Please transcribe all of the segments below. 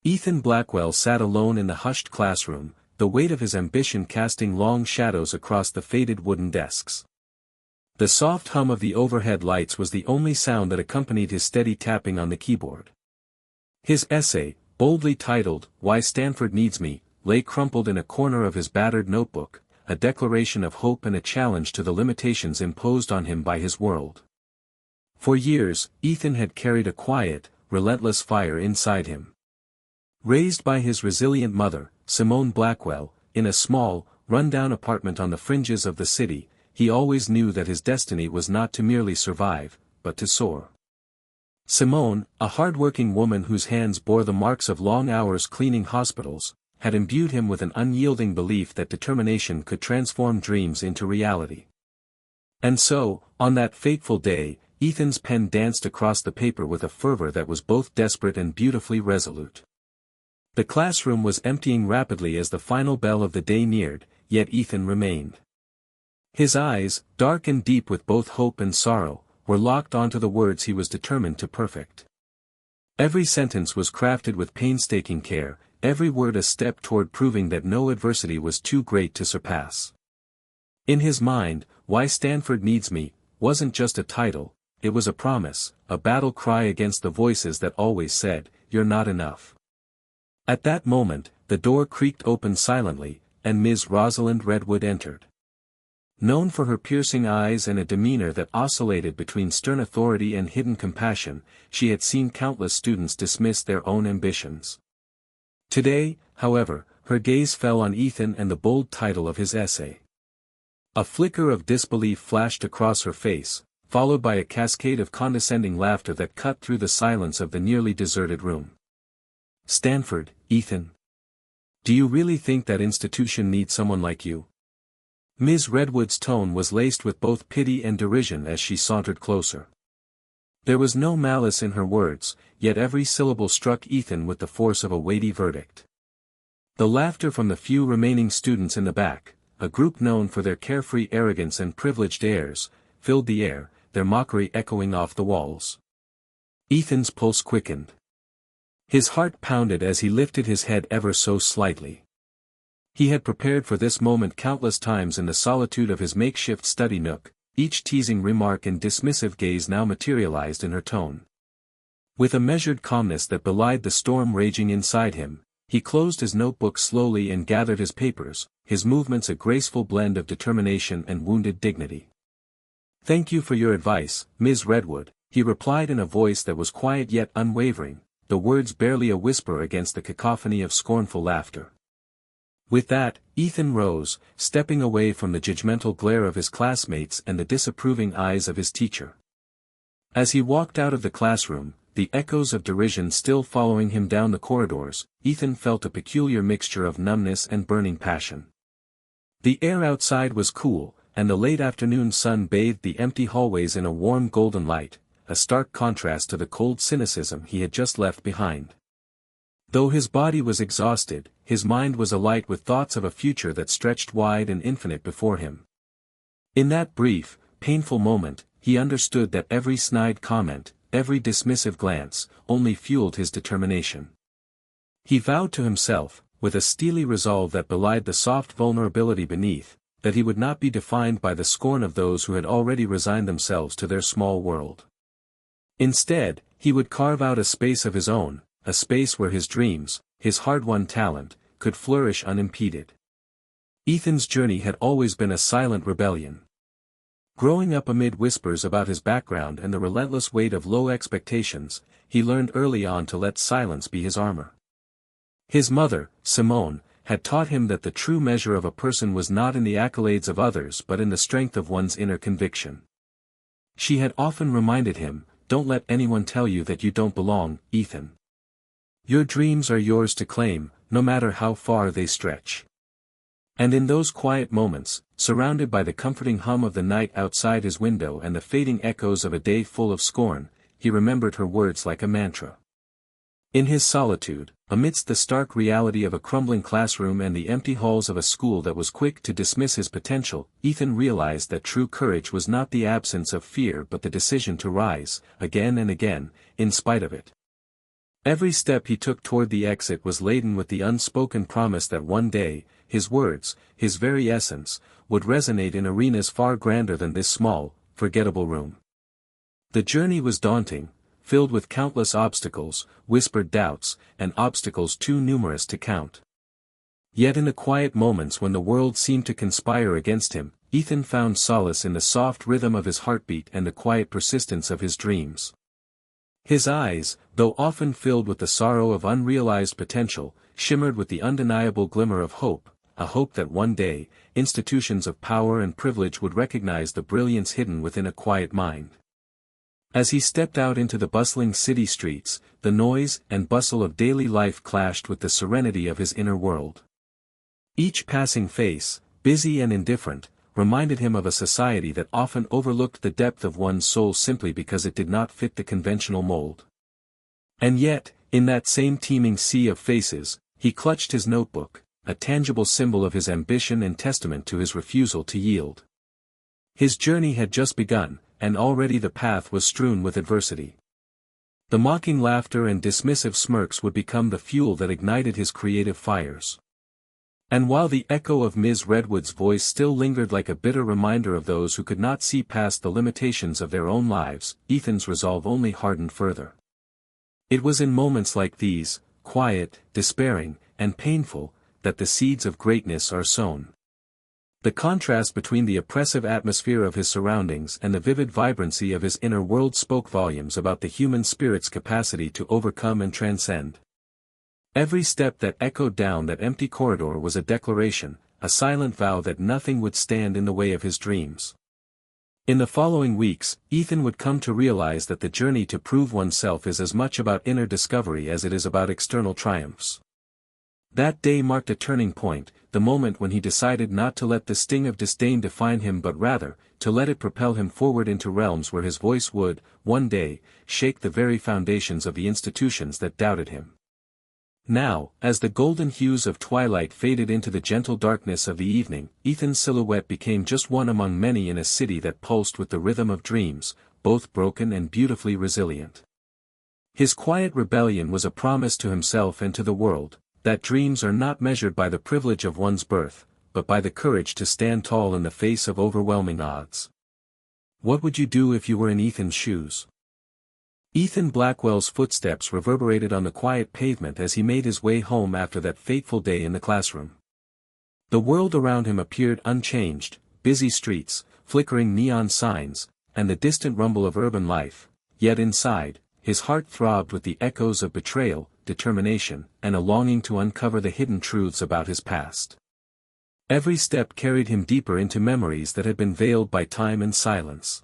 Ethan Blackwell sat alone in the hushed classroom, the weight of his ambition casting long shadows across the faded wooden desks. The soft hum of the overhead lights was the only sound that accompanied his steady tapping on the keyboard. His essay, boldly titled, "Why Stanford Needs Me," lay crumpled in a corner of his battered notebook, a declaration of hope and a challenge to the limitations imposed on him by his world. For years, Ethan had carried a quiet, relentless fire inside him. Raised by his resilient mother, Simone Blackwell, in a small, run-down apartment on the fringes of the city, he always knew that his destiny was not to merely survive, but to soar. Simone, a hard-working woman whose hands bore the marks of long hours cleaning hospitals, had imbued him with an unyielding belief that determination could transform dreams into reality. And so, on that fateful day, Ethan's pen danced across the paper with a fervor that was both desperate and beautifully resolute. The classroom was emptying rapidly as the final bell of the day neared, yet Ethan remained. His eyes, dark and deep with both hope and sorrow, were locked onto the words he was determined to perfect. Every sentence was crafted with painstaking care, every word a step toward proving that no adversity was too great to surpass. In his mind, "Why Stanford Needs Me" wasn't just a title, it was a promise, a battle cry against the voices that always said, "You're not enough." At that moment, the door creaked open silently, and Ms. Rosalind Redwood entered. Known for her piercing eyes and a demeanor that oscillated between stern authority and hidden compassion, she had seen countless students dismiss their own ambitions. Today, however, her gaze fell on Ethan and the bold title of his essay. A flicker of disbelief flashed across her face, followed by a cascade of condescending laughter that cut through the silence of the nearly deserted room. "Stanford, Ethan. Do you really think that institution needs someone like you?" Ms. Redwood's tone was laced with both pity and derision as she sauntered closer. There was no malice in her words, yet every syllable struck Ethan with the force of a weighty verdict. The laughter from the few remaining students in the back, a group known for their carefree arrogance and privileged airs, filled the air, their mockery echoing off the walls. Ethan's pulse quickened. His heart pounded as he lifted his head ever so slightly. He had prepared for this moment countless times in the solitude of his makeshift study nook, each teasing remark and dismissive gaze now materialized in her tone. With a measured calmness that belied the storm raging inside him, he closed his notebook slowly and gathered his papers, his movements a graceful blend of determination and wounded dignity. "Thank you for your advice, Ms. Redwood," he replied in a voice that was quiet yet unwavering, the words barely a whisper against the cacophony of scornful laughter. With that, Ethan rose, stepping away from the judgmental glare of his classmates and the disapproving eyes of his teacher. As he walked out of the classroom, the echoes of derision still following him down the corridors, Ethan felt a peculiar mixture of numbness and burning passion. The air outside was cool, and the late afternoon sun bathed the empty hallways in a warm golden light, a stark contrast to the cold cynicism he had just left behind. Though his body was exhausted, his mind was alight with thoughts of a future that stretched wide and infinite before him. In that brief, painful moment, he understood that every snide comment, every dismissive glance, only fueled his determination. He vowed to himself, with a steely resolve that belied the soft vulnerability beneath, that he would not be defined by the scorn of those who had already resigned themselves to their small world. Instead, he would carve out a space of his own, a space where his dreams, his hard-won talent, could flourish unimpeded. Ethan's journey had always been a silent rebellion. Growing up amid whispers about his background and the relentless weight of low expectations, he learned early on to let silence be his armor. His mother, Simone, had taught him that the true measure of a person was not in the accolades of others but in the strength of one's inner conviction. She had often reminded him, "Don't let anyone tell you that you don't belong, Ethan. Your dreams are yours to claim, no matter how far they stretch." And in those quiet moments, surrounded by the comforting hum of the night outside his window and the fading echoes of a day full of scorn, he remembered her words like a mantra. In his solitude, amidst the stark reality of a crumbling classroom and the empty halls of a school that was quick to dismiss his potential, Ethan realized that true courage was not the absence of fear but the decision to rise, again and again, in spite of it. Every step he took toward the exit was laden with the unspoken promise that one day, his words, his very essence, would resonate in arenas far grander than this small, forgettable room. The journey was daunting, filled with countless obstacles, whispered doubts, and obstacles too numerous to count. Yet in the quiet moments when the world seemed to conspire against him, Ethan found solace in the soft rhythm of his heartbeat and the quiet persistence of his dreams. His eyes, though often filled with the sorrow of unrealized potential, shimmered with the undeniable glimmer of hope, a hope that one day, institutions of power and privilege would recognize the brilliance hidden within a quiet mind. As he stepped out into the bustling city streets, the noise and bustle of daily life clashed with the serenity of his inner world. Each passing face, busy and indifferent, reminded him of a society that often overlooked the depth of one's soul simply because it did not fit the conventional mold. And yet, in that same teeming sea of faces, he clutched his notebook, a tangible symbol of his ambition and testament to his refusal to yield. His journey had just begun, and already the path was strewn with adversity. The mocking laughter and dismissive smirks would become the fuel that ignited his creative fires. And while the echo of Ms. Redwood's voice still lingered like a bitter reminder of those who could not see past the limitations of their own lives, Ethan's resolve only hardened further. It was in moments like these, quiet, despairing, and painful, that the seeds of greatness are sown. The contrast between the oppressive atmosphere of his surroundings and the vivid vibrancy of his inner world spoke volumes about the human spirit's capacity to overcome and transcend. Every step that echoed down that empty corridor was a declaration, a silent vow that nothing would stand in the way of his dreams. In the following weeks, Ethan would come to realize that the journey to prove oneself is as much about inner discovery as it is about external triumphs. That day marked a turning point, the moment when he decided not to let the sting of disdain define him but rather, to let it propel him forward into realms where his voice would, one day, shake the very foundations of the institutions that doubted him. Now, as the golden hues of twilight faded into the gentle darkness of the evening, Ethan's silhouette became just one among many in a city that pulsed with the rhythm of dreams, both broken and beautifully resilient. His quiet rebellion was a promise to himself and to the world, that dreams are not measured by the privilege of one's birth, but by the courage to stand tall in the face of overwhelming odds. What would you do if you were in Ethan's shoes? Ethan Blackwell's footsteps reverberated on the quiet pavement as he made his way home after that fateful day in the classroom. The world around him appeared unchanged, busy streets, flickering neon signs, and the distant rumble of urban life, yet inside, his heart throbbed with the echoes of betrayal, determination, and a longing to uncover the hidden truths about his past. Every step carried him deeper into memories that had been veiled by time and silence.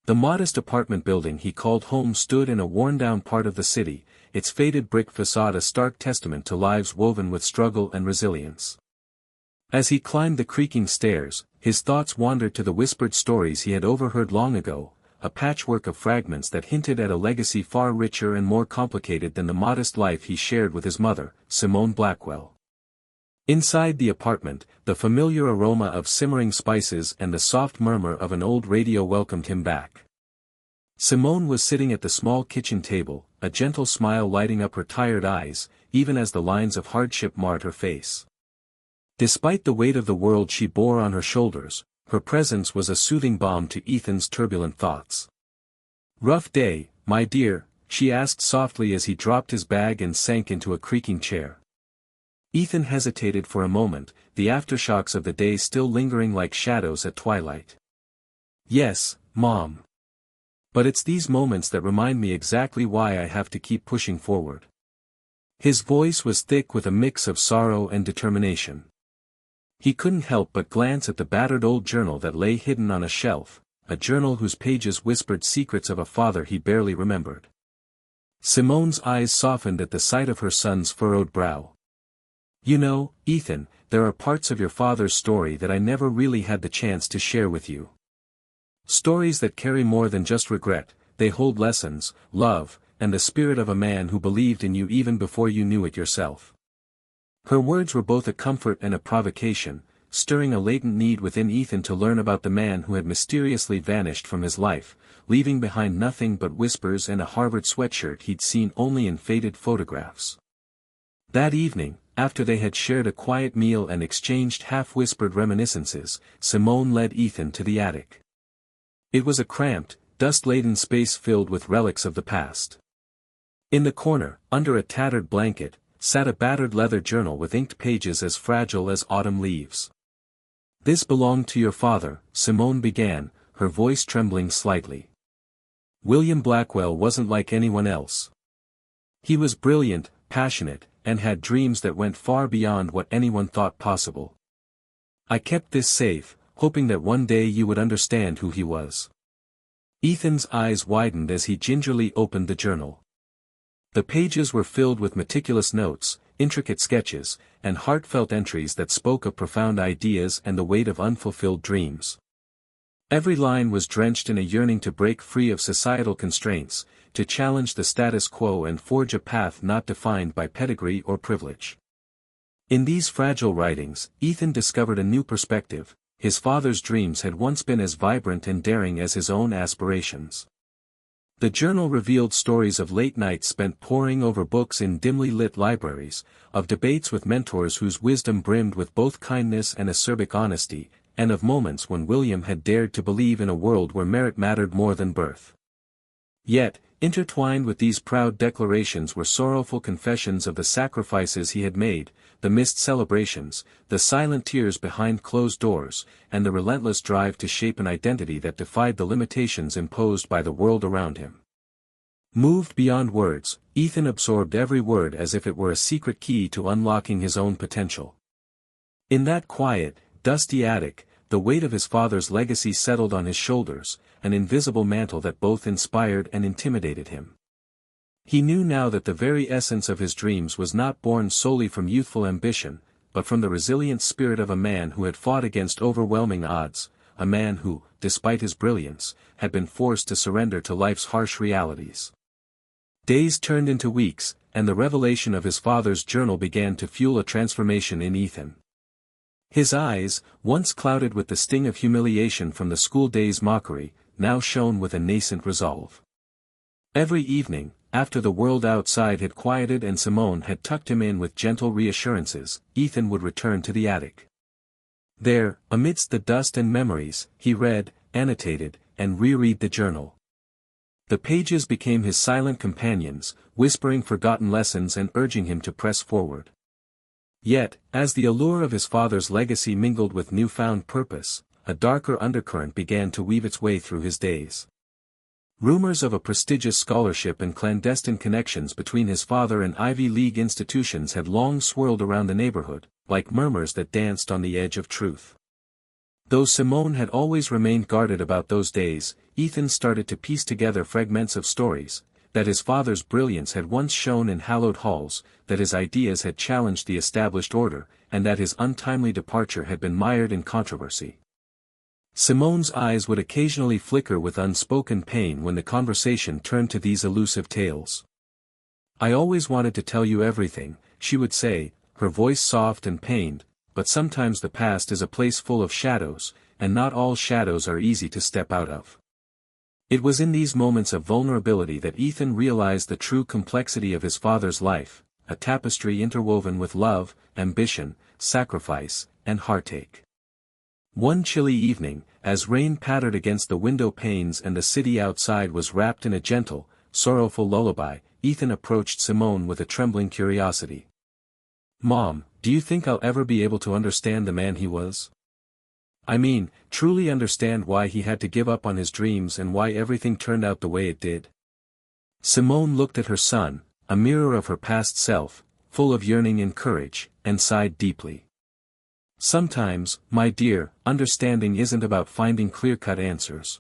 The modest apartment building he called home stood in a worn-down part of the city, its faded brick facade a stark testament to lives woven with struggle and resilience. As he climbed the creaking stairs, his thoughts wandered to the whispered stories he had overheard long ago, a patchwork of fragments that hinted at a legacy far richer and more complicated than the modest life he shared with his mother, Simone Blackwell. Inside the apartment, the familiar aroma of simmering spices and the soft murmur of an old radio welcomed him back. Simone was sitting at the small kitchen table, a gentle smile lighting up her tired eyes, even as the lines of hardship marred her face. Despite the weight of the world she bore on her shoulders, her presence was a soothing balm to Ethan's turbulent thoughts. "Rough day, my dear?" she asked softly as he dropped his bag and sank into a creaking chair. Ethan hesitated for a moment, the aftershocks of the day still lingering like shadows at twilight. "Yes, Mom. But it's these moments that remind me exactly why I have to keep pushing forward." His voice was thick with a mix of sorrow and determination. He couldn't help but glance at the battered old journal that lay hidden on a shelf, a journal whose pages whispered secrets of a father he barely remembered. Simone's eyes softened at the sight of her son's furrowed brow. "You know, Ethan, there are parts of your father's story that I never really had the chance to share with you. Stories that carry more than just regret, they hold lessons, love, and the spirit of a man who believed in you even before you knew it yourself." Her words were both a comfort and a provocation, stirring a latent need within Ethan to learn about the man who had mysteriously vanished from his life, leaving behind nothing but whispers and a Harvard sweatshirt he'd seen only in faded photographs. That evening, after they had shared a quiet meal and exchanged half-whispered reminiscences, Simone led Ethan to the attic. It was a cramped, dust-laden space filled with relics of the past. In the corner, under a tattered blanket, sat a battered leather journal with inked pages as fragile as autumn leaves. "This belonged to your father," Simone began, her voice trembling slightly. "William Blackwell wasn't like anyone else. He was brilliant, passionate, and had dreams that went far beyond what anyone thought possible. I kept this safe, hoping that one day you would understand who he was." Ethan's eyes widened as he gingerly opened the journal. The pages were filled with meticulous notes, intricate sketches, and heartfelt entries that spoke of profound ideas and the weight of unfulfilled dreams. Every line was drenched in a yearning to break free of societal constraints, to challenge the status quo and forge a path not defined by pedigree or privilege. In these fragile writings, Ethan discovered a new perspective. His father's dreams had once been as vibrant and daring as his own aspirations. The journal revealed stories of late nights spent poring over books in dimly lit libraries, of debates with mentors whose wisdom brimmed with both kindness and acerbic honesty, and of moments when William had dared to believe in a world where merit mattered more than birth. Yet, intertwined with these proud declarations were sorrowful confessions of the sacrifices he had made, the missed celebrations, the silent tears behind closed doors, and the relentless drive to shape an identity that defied the limitations imposed by the world around him. Moved beyond words, Ethan absorbed every word as if it were a secret key to unlocking his own potential. In that quiet, dusty attic, the weight of his father's legacy settled on his shoulders, an invisible mantle that both inspired and intimidated him. He knew now that the very essence of his dreams was not born solely from youthful ambition, but from the resilient spirit of a man who had fought against overwhelming odds, a man who, despite his brilliance, had been forced to surrender to life's harsh realities. Days turned into weeks, and the revelation of his father's journal began to fuel a transformation in Ethan. His eyes, once clouded with the sting of humiliation from the school day's mockery, now shone with a nascent resolve. Every evening, after the world outside had quieted and Simone had tucked him in with gentle reassurances, Ethan would return to the attic. There, amidst the dust and memories, he read, annotated, and reread the journal. The pages became his silent companions, whispering forgotten lessons and urging him to press forward. Yet, as the allure of his father's legacy mingled with newfound purpose, a darker undercurrent began to weave its way through his days. Rumors of a prestigious scholarship and clandestine connections between his father and Ivy League institutions had long swirled around the neighborhood, like murmurs that danced on the edge of truth. Though Simone had always remained guarded about those days, Ethan started to piece together fragments of stories, that his father's brilliance had once shone in hallowed halls, that his ideas had challenged the established order, and that his untimely departure had been mired in controversy. Simone's eyes would occasionally flicker with unspoken pain when the conversation turned to these elusive tales. "I always wanted to tell you everything," she would say, her voice soft and pained, "but sometimes the past is a place full of shadows, and not all shadows are easy to step out of." It was in these moments of vulnerability that Ethan realized the true complexity of his father's life, a tapestry interwoven with love, ambition, sacrifice, and heartache. One chilly evening, as rain pattered against the window panes and the city outside was wrapped in a gentle, sorrowful lullaby, Ethan approached Simone with a trembling curiosity. "Mom, do you think I'll ever be able to understand the man he was? I mean, truly understand why he had to give up on his dreams and why everything turned out the way it did?" Simone looked at her son, a mirror of her past self, full of yearning and courage, and sighed deeply. "Sometimes, my dear, understanding isn't about finding clear-cut answers.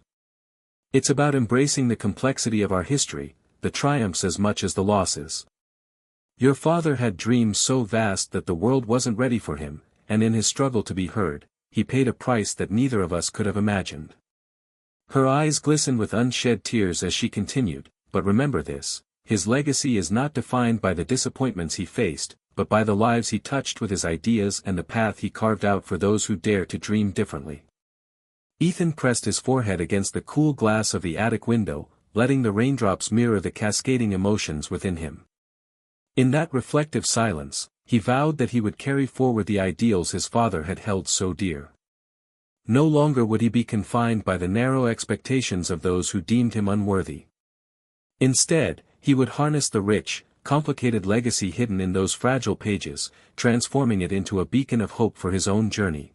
It's about embracing the complexity of our history, the triumphs as much as the losses. Your father had dreams so vast that the world wasn't ready for him, and in his struggle to be heard, he paid a price that neither of us could have imagined." Her eyes glistened with unshed tears as she continued, "But remember this, his legacy is not defined by the disappointments he faced, but by the lives he touched with his ideas and the path he carved out for those who dare to dream differently. Ethan pressed his forehead against the cool glass of the attic window, letting the raindrops mirror the cascading emotions within him. In that reflective silence, he vowed that he would carry forward the ideals his father had held so dear. No longer would he be confined by the narrow expectations of those who deemed him unworthy. Instead, he would harness the rich, complicated legacy hidden in those fragile pages, transforming it into a beacon of hope for his own journey.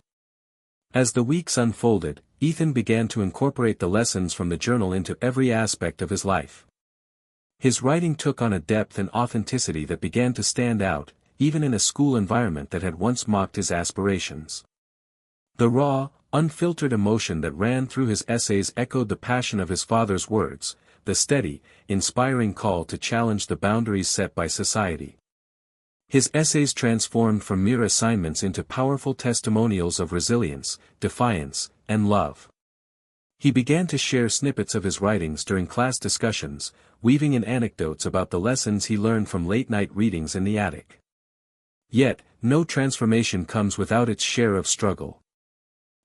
As the weeks unfolded, Ethan began to incorporate the lessons from the journal into every aspect of his life. His writing took on a depth and authenticity that began to stand out, even in a school environment that had once mocked his aspirations. The raw, unfiltered emotion that ran through his essays echoed the passion of his father's words, the steady, inspiring call to challenge the boundaries set by society. His essays transformed from mere assignments into powerful testimonials of resilience, defiance, and love. He began to share snippets of his writings during class discussions, weaving in anecdotes about the lessons he learned from late-night readings in the attic. Yet, no transformation comes without its share of struggle.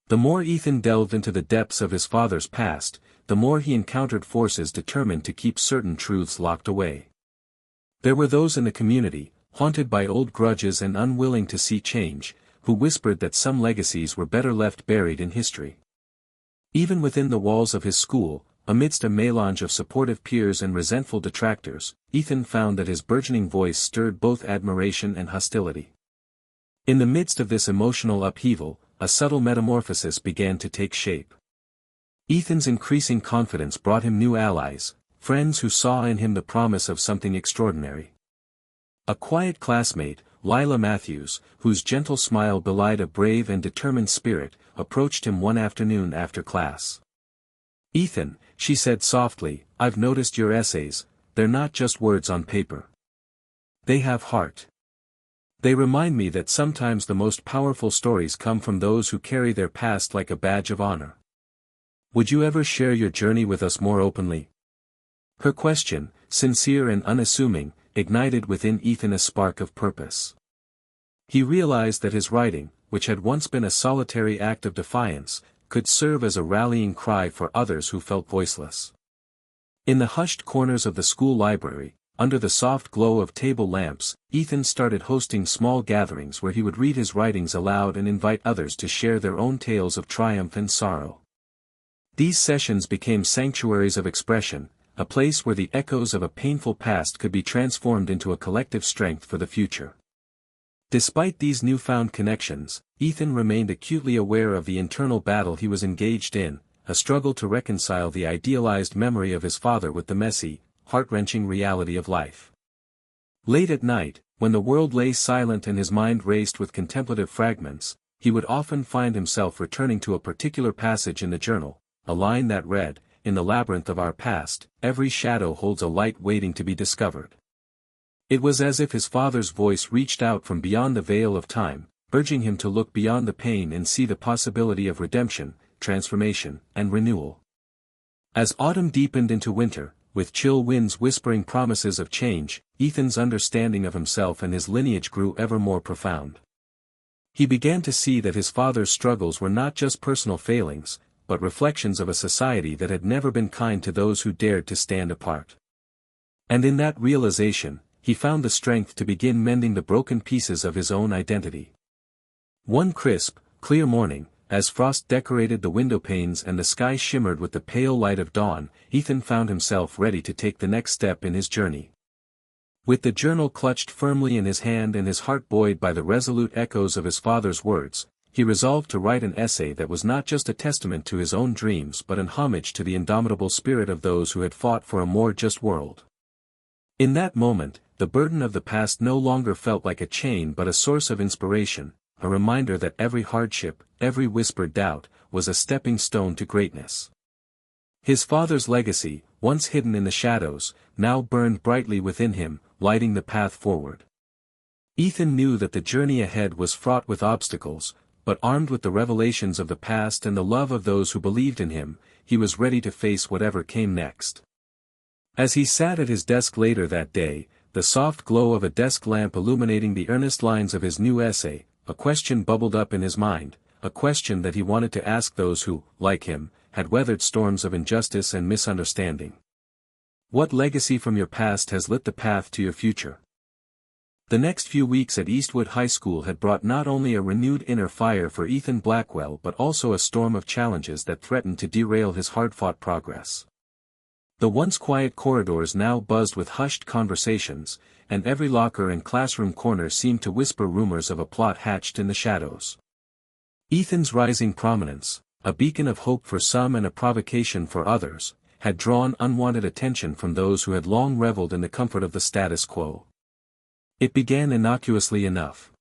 The more Ethan delved into the depths of his father's past, the more he encountered forces determined to keep certain truths locked away. There were those in the community, haunted by old grudges and unwilling to see change, who whispered that some legacies were better left buried in history. Even within the walls of his school, amidst a melange of supportive peers and resentful detractors, Ethan found that his burgeoning voice stirred both admiration and hostility. In the midst of this emotional upheaval, a subtle metamorphosis began to take shape. Ethan's increasing confidence brought him new allies, friends who saw in him the promise of something extraordinary. A quiet classmate, Lila Matthews, whose gentle smile belied a brave and determined spirit, approached him one afternoon after class. "Ethan," she said softly, "I've noticed your essays, they're not just words on paper. They have heart. They remind me that sometimes the most powerful stories come from those who carry their past like a badge of honor. Would you ever share your journey with us more openly?" Her question, sincere and unassuming, ignited within Ethan a spark of purpose. He realized that his writing, which had once been a solitary act of defiance, could serve as a rallying cry for others who felt voiceless. In the hushed corners of the school library, under the soft glow of table lamps, Ethan started hosting small gatherings where he would read his writings aloud and invite others to share their own tales of triumph and sorrow. These sessions became sanctuaries of expression, a place where the echoes of a painful past could be transformed into a collective strength for the future. Despite these newfound connections, Ethan remained acutely aware of the internal battle he was engaged in, a struggle to reconcile the idealized memory of his father with the messy, heart-wrenching reality of life. Late at night, when the world lay silent and his mind raced with contemplative fragments, he would often find himself returning to a particular passage in the journal, a line that read, "In the labyrinth of our past, every shadow holds a light waiting to be discovered." It was as if his father's voice reached out from beyond the veil of time, urging him to look beyond the pain and see the possibility of redemption, transformation, and renewal. As autumn deepened into winter, with chill winds whispering promises of change, Ethan's understanding of himself and his lineage grew ever more profound. He began to see that his father's struggles were not just personal failings, but reflections of a society that had never been kind to those who dared to stand apart. And in that realization, he found the strength to begin mending the broken pieces of his own identity. One crisp, clear morning, as frost decorated the window panes and the sky shimmered with the pale light of dawn, Ethan found himself ready to take the next step in his journey. With the journal clutched firmly in his hand and his heart buoyed by the resolute echoes of his father's words, he resolved to write an essay that was not just a testament to his own dreams but an homage to the indomitable spirit of those who had fought for a more just world. In that moment, the burden of the past no longer felt like a chain but a source of inspiration, a reminder that every hardship, every whispered doubt, was a stepping stone to greatness. His father's legacy, once hidden in the shadows, now burned brightly within him, lighting the path forward. Ethan knew that the journey ahead was fraught with obstacles, but armed with the revelations of the past and the love of those who believed in him, he was ready to face whatever came next. As he sat at his desk later that day, the soft glow of a desk lamp illuminating the earnest lines of his new essay, a question bubbled up in his mind, a question that he wanted to ask those who, like him, had weathered storms of injustice and misunderstanding. What legacy from your past has lit the path to your future? The next few weeks at Eastwood High School had brought not only a renewed inner fire for Ethan Blackwell but also a storm of challenges that threatened to derail his hard-fought progress. The once quiet corridors now buzzed with hushed conversations, and every locker and classroom corner seemed to whisper rumors of a plot hatched in the shadows. Ethan's rising prominence, a beacon of hope for some and a provocation for others, had drawn unwanted attention from those who had long reveled in the comfort of the status quo. It began innocuously enough.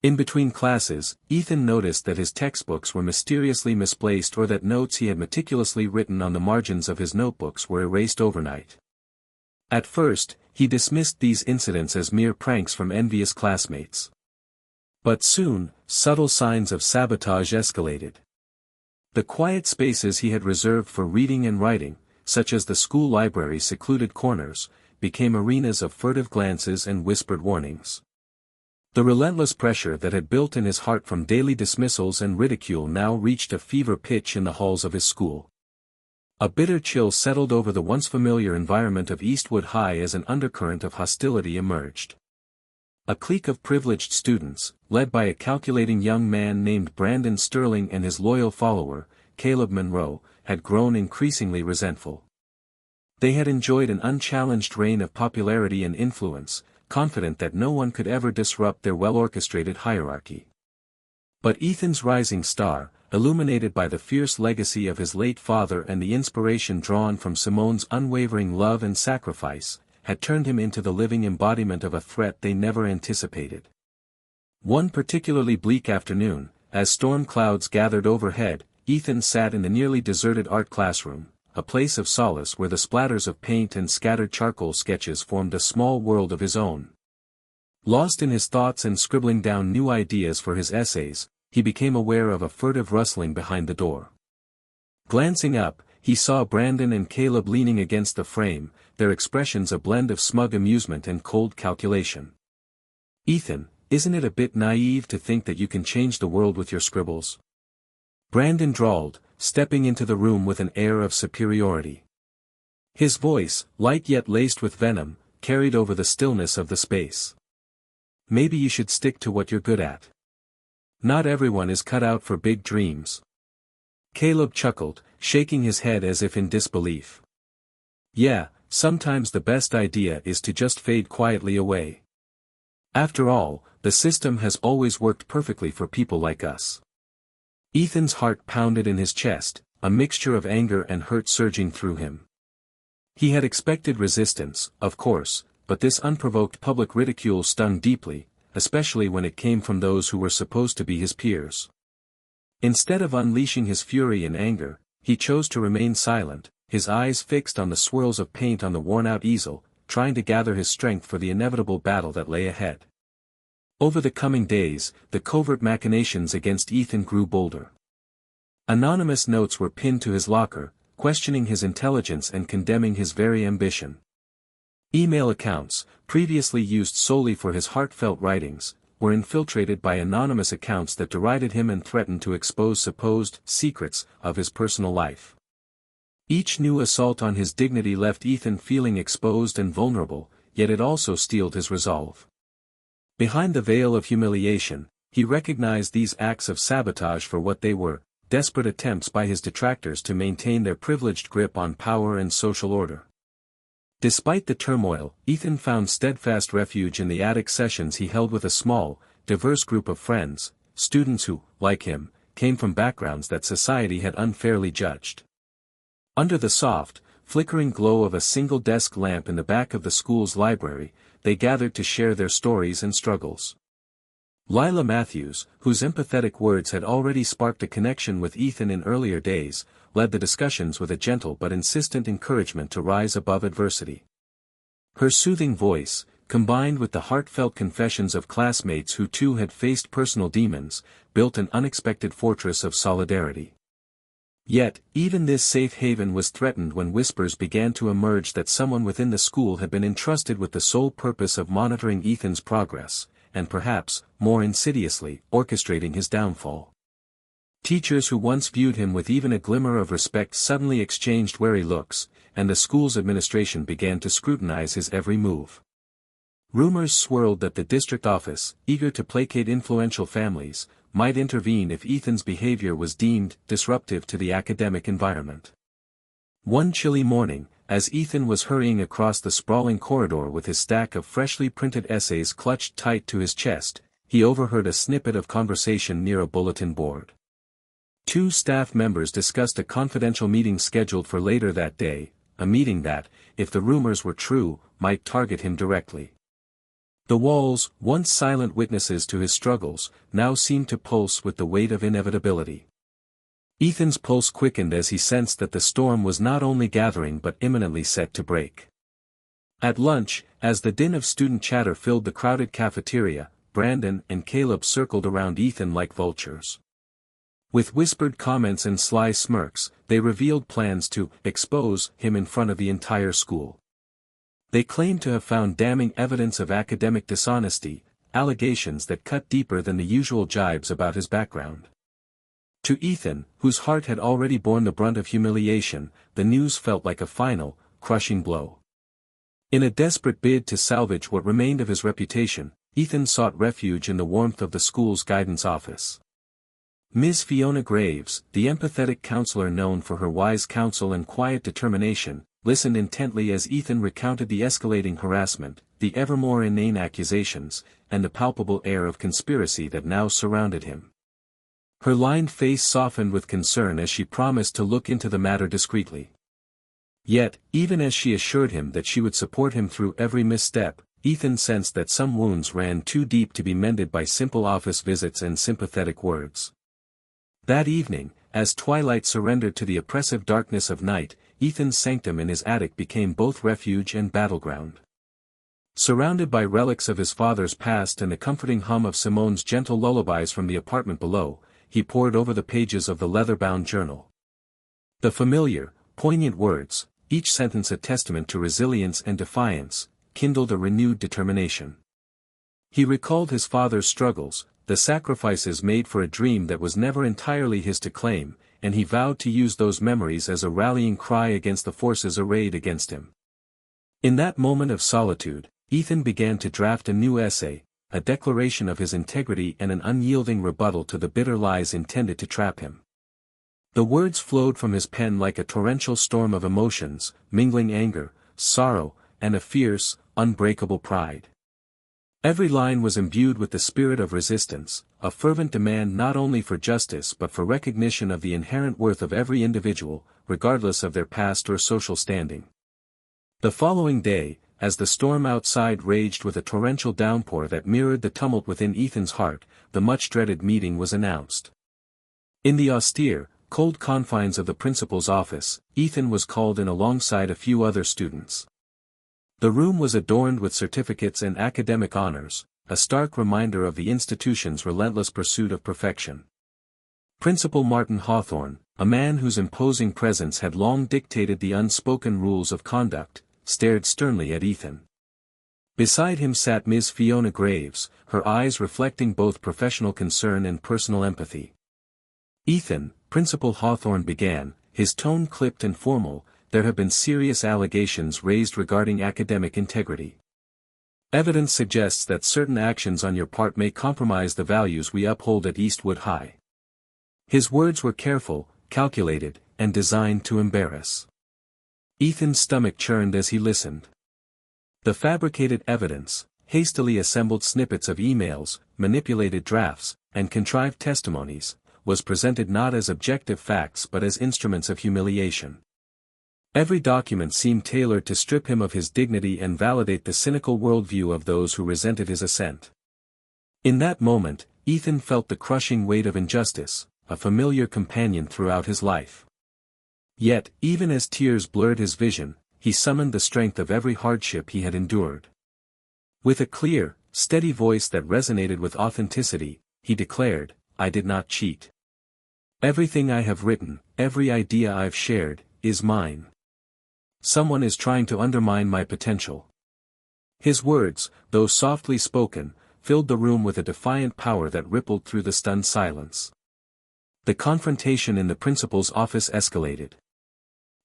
In between classes, Ethan noticed that his textbooks were mysteriously misplaced or that notes he had meticulously written on the margins of his notebooks were erased overnight. At first, he dismissed these incidents as mere pranks from envious classmates. But soon, subtle signs of sabotage escalated. The quiet spaces he had reserved for reading and writing, such as the school library's secluded corners, became arenas of furtive glances and whispered warnings. The relentless pressure that had built in his heart from daily dismissals and ridicule now reached a fever pitch in the halls of his school. A bitter chill settled over the once familiar environment of Eastwood High as an undercurrent of hostility emerged. A clique of privileged students, led by a calculating young man named Brandon Sterling and his loyal follower, Caleb Monroe, had grown increasingly resentful. They had enjoyed an unchallenged reign of popularity and influence, confident that no one could ever disrupt their well-orchestrated hierarchy. But Ethan's rising star, illuminated by the fierce legacy of his late father and the inspiration drawn from Simone's unwavering love and sacrifice, had turned him into the living embodiment of a threat they never anticipated. One particularly bleak afternoon, as storm clouds gathered overhead, Ethan sat in the nearly deserted art classroom, a place of solace where the splatters of paint and scattered charcoal sketches formed a small world of his own. Lost in his thoughts and scribbling down new ideas for his essays, he became aware of a furtive rustling behind the door. Glancing up, he saw Brandon and Caleb leaning against the frame, their expressions a blend of smug amusement and cold calculation. "Ethan, isn't it a bit naive to think that you can change the world with your scribbles?" Brandon drawled, stepping into the room with an air of superiority. His voice, light yet laced with venom, carried over the stillness of the space. "Maybe you should stick to what you're good at. Not everyone is cut out for big dreams." Caleb chuckled, shaking his head as if in disbelief. "Yeah, sometimes the best idea is to just fade quietly away. After all, the system has always worked perfectly for people like us." Ethan's heart pounded in his chest, a mixture of anger and hurt surging through him. He had expected resistance, of course, but this unprovoked public ridicule stung deeply, especially when it came from those who were supposed to be his peers. Instead of unleashing his fury and anger, he chose to remain silent, his eyes fixed on the swirls of paint on the worn-out easel, trying to gather his strength for the inevitable battle that lay ahead. Over the coming days, the covert machinations against Ethan grew bolder. Anonymous notes were pinned to his locker, questioning his intelligence and condemning his very ambition. Email accounts, previously used solely for his heartfelt writings, were infiltrated by anonymous accounts that derided him and threatened to expose supposed secrets of his personal life. Each new assault on his dignity left Ethan feeling exposed and vulnerable, yet it also steeled his resolve. Behind the veil of humiliation, he recognized these acts of sabotage for what they were, desperate attempts by his detractors to maintain their privileged grip on power and social order. Despite the turmoil, Ethan found steadfast refuge in the attic sessions he held with a small, diverse group of friends, students who, like him, came from backgrounds that society had unfairly judged. Under the soft, flickering glow of a single desk lamp in the back of the school's library, they gathered to share their stories and struggles. Lila Matthews, whose empathetic words had already sparked a connection with Ethan in earlier days, led the discussions with a gentle but insistent encouragement to rise above adversity. Her soothing voice, combined with the heartfelt confessions of classmates who too had faced personal demons, built an unexpected fortress of solidarity. Yet, even this safe haven was threatened when whispers began to emerge that someone within the school had been entrusted with the sole purpose of monitoring Ethan's progress, and perhaps, more insidiously, orchestrating his downfall. Teachers who once viewed him with even a glimmer of respect suddenly exchanged wary looks, and the school's administration began to scrutinize his every move. Rumors swirled that the district office, eager to placate influential families, might intervene if Ethan's behavior was deemed disruptive to the academic environment. One chilly morning, as Ethan was hurrying across the sprawling corridor with his stack of freshly printed essays clutched tight to his chest, he overheard a snippet of conversation near a bulletin board. Two staff members discussed a confidential meeting scheduled for later that day, a meeting that, if the rumors were true, might target him directly. The walls, once silent witnesses to his struggles, now seemed to pulse with the weight of inevitability. Ethan's pulse quickened as he sensed that the storm was not only gathering but imminently set to break. At lunch, as the din of student chatter filled the crowded cafeteria, Brandon and Caleb circled around Ethan like vultures. With whispered comments and sly smirks, they revealed plans to expose him in front of the entire school. They claimed to have found damning evidence of academic dishonesty, allegations that cut deeper than the usual jibes about his background. To Ethan, whose heart had already borne the brunt of humiliation, the news felt like a final, crushing blow. In a desperate bid to salvage what remained of his reputation, Ethan sought refuge in the warmth of the school's guidance office. Ms. Fiona Graves, the empathetic counselor known for her wise counsel and quiet determination, listened intently as Ethan recounted the escalating harassment, the ever more inane accusations, and the palpable air of conspiracy that now surrounded him. Her lined face softened with concern as she promised to look into the matter discreetly. Yet, even as she assured him that she would support him through every misstep, Ethan sensed that some wounds ran too deep to be mended by simple office visits and sympathetic words. That evening, as twilight surrendered to the oppressive darkness of night, Ethan's sanctum in his attic became both refuge and battleground. Surrounded by relics of his father's past and the comforting hum of Simone's gentle lullabies from the apartment below, he pored over the pages of the leather-bound journal. The familiar, poignant words, each sentence a testament to resilience and defiance, kindled a renewed determination. He recalled his father's struggles, the sacrifices made for a dream that was never entirely his to claim, and he vowed to use those memories as a rallying cry against the forces arrayed against him. In that moment of solitude, Ethan began to draft a new essay, a declaration of his integrity and an unyielding rebuttal to the bitter lies intended to trap him. The words flowed from his pen like a torrential storm of emotions, mingling anger, sorrow, and a fierce, unbreakable pride. Every line was imbued with the spirit of resistance, a fervent demand not only for justice but for recognition of the inherent worth of every individual, regardless of their past or social standing. The following day, as the storm outside raged with a torrential downpour that mirrored the tumult within Ethan's heart, the much-dreaded meeting was announced. In the austere, cold confines of the principal's office, Ethan was called in alongside a few other students. The room was adorned with certificates and academic honors, a stark reminder of the institution's relentless pursuit of perfection. Principal Martin Hawthorne, a man whose imposing presence had long dictated the unspoken rules of conduct, stared sternly at Ethan. Beside him sat Ms. Fiona Graves, her eyes reflecting both professional concern and personal empathy. "Ethan," Principal Hawthorne began, his tone clipped and formal, "there have been serious allegations raised regarding academic integrity. Evidence suggests that certain actions on your part may compromise the values we uphold at Eastwood High." His words were careful, calculated, and designed to embarrass. Ethan's stomach churned as he listened. The fabricated evidence, hastily assembled snippets of emails, manipulated drafts, and contrived testimonies, was presented not as objective facts but as instruments of humiliation. Every document seemed tailored to strip him of his dignity and validate the cynical worldview of those who resented his assent. In that moment, Ethan felt the crushing weight of injustice, a familiar companion throughout his life. Yet, even as tears blurred his vision, he summoned the strength of every hardship he had endured. With a clear, steady voice that resonated with authenticity, he declared, "I did not cheat. Everything I have written, every idea I've shared, is mine. Someone is trying to undermine my potential. His words, though softly spoken, filled the room with a defiant power that rippled through the stunned silence. The confrontation in the principal's office escalated.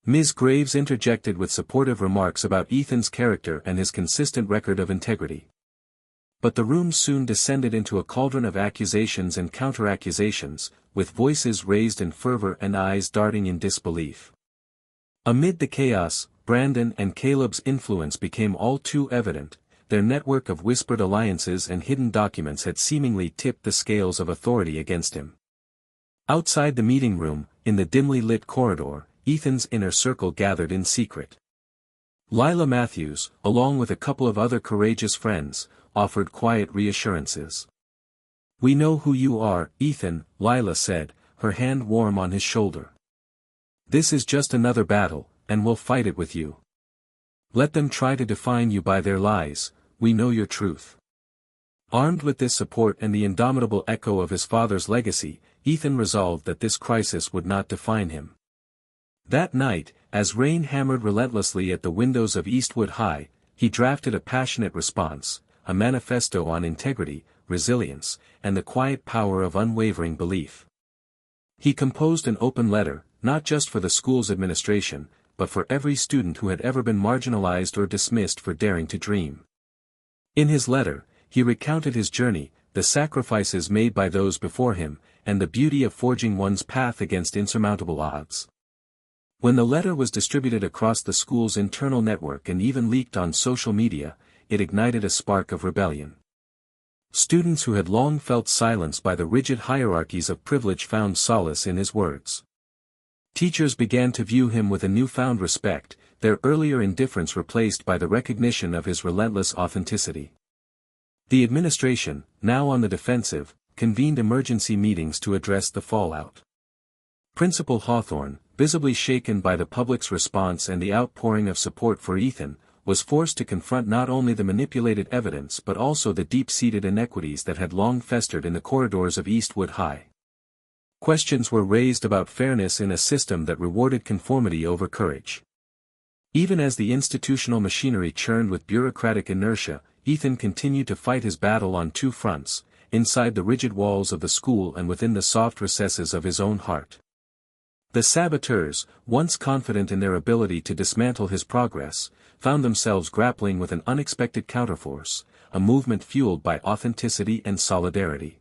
Ms. Graves interjected with supportive remarks about Ethan's character and his consistent record of integrity. But the room soon descended into a cauldron of accusations and counter-accusations, with voices raised in fervor and eyes darting in disbelief. Amid the chaos, Brandon and Caleb's influence became all too evident. Their network of whispered alliances and hidden documents had seemingly tipped the scales of authority against him. Outside the meeting room, in the dimly lit corridor, Ethan's inner circle gathered in secret. Lila Matthews, along with a couple of other courageous friends, offered quiet reassurances. "We know who you are, Ethan," Lila said, her hand warm on his shoulder. "This is just another battle, and we'll fight it with you. Let them try to define you by their lies, we know your truth." Armed with this support and the indomitable echo of his father's legacy, Ethan resolved that this crisis would not define him. That night, as rain hammered relentlessly at the windows of Eastwood High, he drafted a passionate response, a manifesto on integrity, resilience, and the quiet power of unwavering belief. He composed an open letter, not just for the school's administration, but for every student who had ever been marginalized or dismissed for daring to dream. In his letter, he recounted his journey, the sacrifices made by those before him, and the beauty of forging one's path against insurmountable odds. When the letter was distributed across the school's internal network and even leaked on social media, it ignited a spark of rebellion. Students who had long felt silenced by the rigid hierarchies of privilege found solace in his words. Teachers began to view him with a newfound respect, their earlier indifference replaced by the recognition of his relentless authenticity. The administration, now on the defensive, convened emergency meetings to address the fallout. Principal Hawthorne, visibly shaken by the public's response and the outpouring of support for Ethan, was forced to confront not only the manipulated evidence but also the deep-seated inequities that had long festered in the corridors of Eastwood High. Questions were raised about fairness in a system that rewarded conformity over courage. Even as the institutional machinery churned with bureaucratic inertia, Ethan continued to fight his battle on two fronts, inside the rigid walls of the school and within the soft recesses of his own heart. The saboteurs, once confident in their ability to dismantle his progress, found themselves grappling with an unexpected counterforce, a movement fueled by authenticity and solidarity.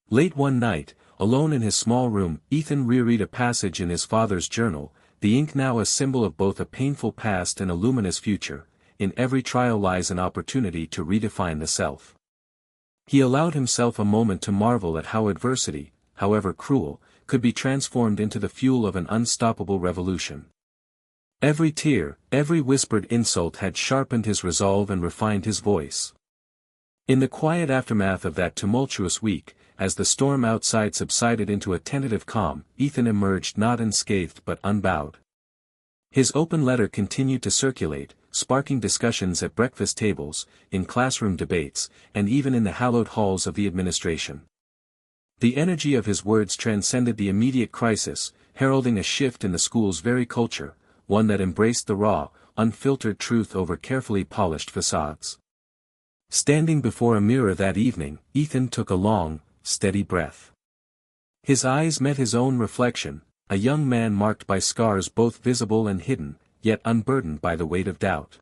Late one night, alone in his small room, Ethan reread a passage in his father's journal, the ink now a symbol of both a painful past and a luminous future. In every trial lies an opportunity to redefine the self. He allowed himself a moment to marvel at how adversity, however cruel, could be transformed into the fuel of an unstoppable revolution. Every tear, every whispered insult had sharpened his resolve and refined his voice. In the quiet aftermath of that tumultuous week, as the storm outside subsided into a tentative calm, Ethan emerged not unscathed but unbowed. His open letter continued to circulate, sparking discussions at breakfast tables, in classroom debates, and even in the hallowed halls of the administration. The energy of his words transcended the immediate crisis, heralding a shift in the school's very culture, one that embraced the raw, unfiltered truth over carefully polished facades. Standing before a mirror that evening, Ethan took a long, steady breath. His eyes met his own reflection, a young man marked by scars both visible and hidden, yet unburdened by the weight of doubt.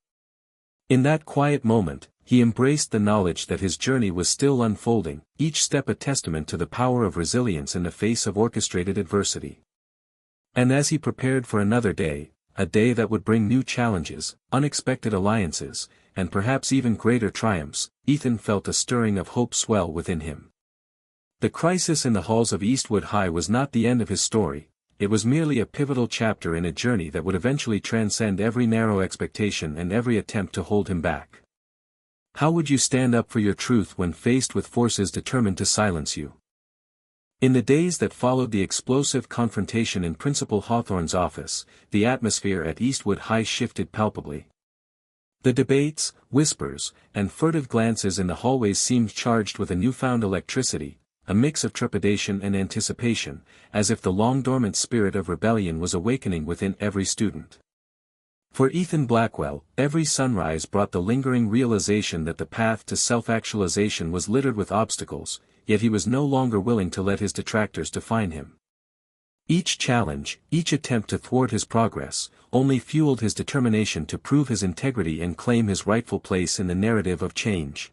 In that quiet moment, he embraced the knowledge that his journey was still unfolding, each step a testament to the power of resilience in the face of orchestrated adversity. And as he prepared for another day, a day that would bring new challenges, unexpected alliances, and perhaps even greater triumphs, Ethan felt a stirring of hope swell within him. The crisis in the halls of Eastwood High was not the end of his story, it was merely a pivotal chapter in a journey that would eventually transcend every narrow expectation and every attempt to hold him back. How would you stand up for your truth when faced with forces determined to silence you? In the days that followed the explosive confrontation in Principal Hawthorne's office, the atmosphere at Eastwood High shifted palpably. The debates, whispers, and furtive glances in the hallways seemed charged with a newfound electricity, a mix of trepidation and anticipation, as if the long-dormant spirit of rebellion was awakening within every student. For Ethan Blackwell, every sunrise brought the lingering realization that the path to self-actualization was littered with obstacles, yet he was no longer willing to let his detractors define him. Each challenge, each attempt to thwart his progress, only fueled his determination to prove his integrity and claim his rightful place in the narrative of change.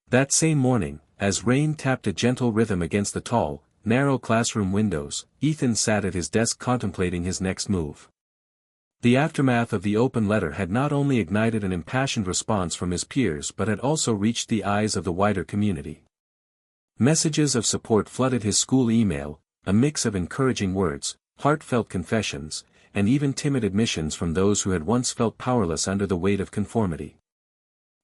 That same morning, as rain tapped a gentle rhythm against the tall, narrow classroom windows, Ethan sat at his desk contemplating his next move. The aftermath of the open letter had not only ignited an impassioned response from his peers but had also reached the eyes of the wider community. Messages of support flooded his school email, a mix of encouraging words, heartfelt confessions, and even timid admissions from those who had once felt powerless under the weight of conformity.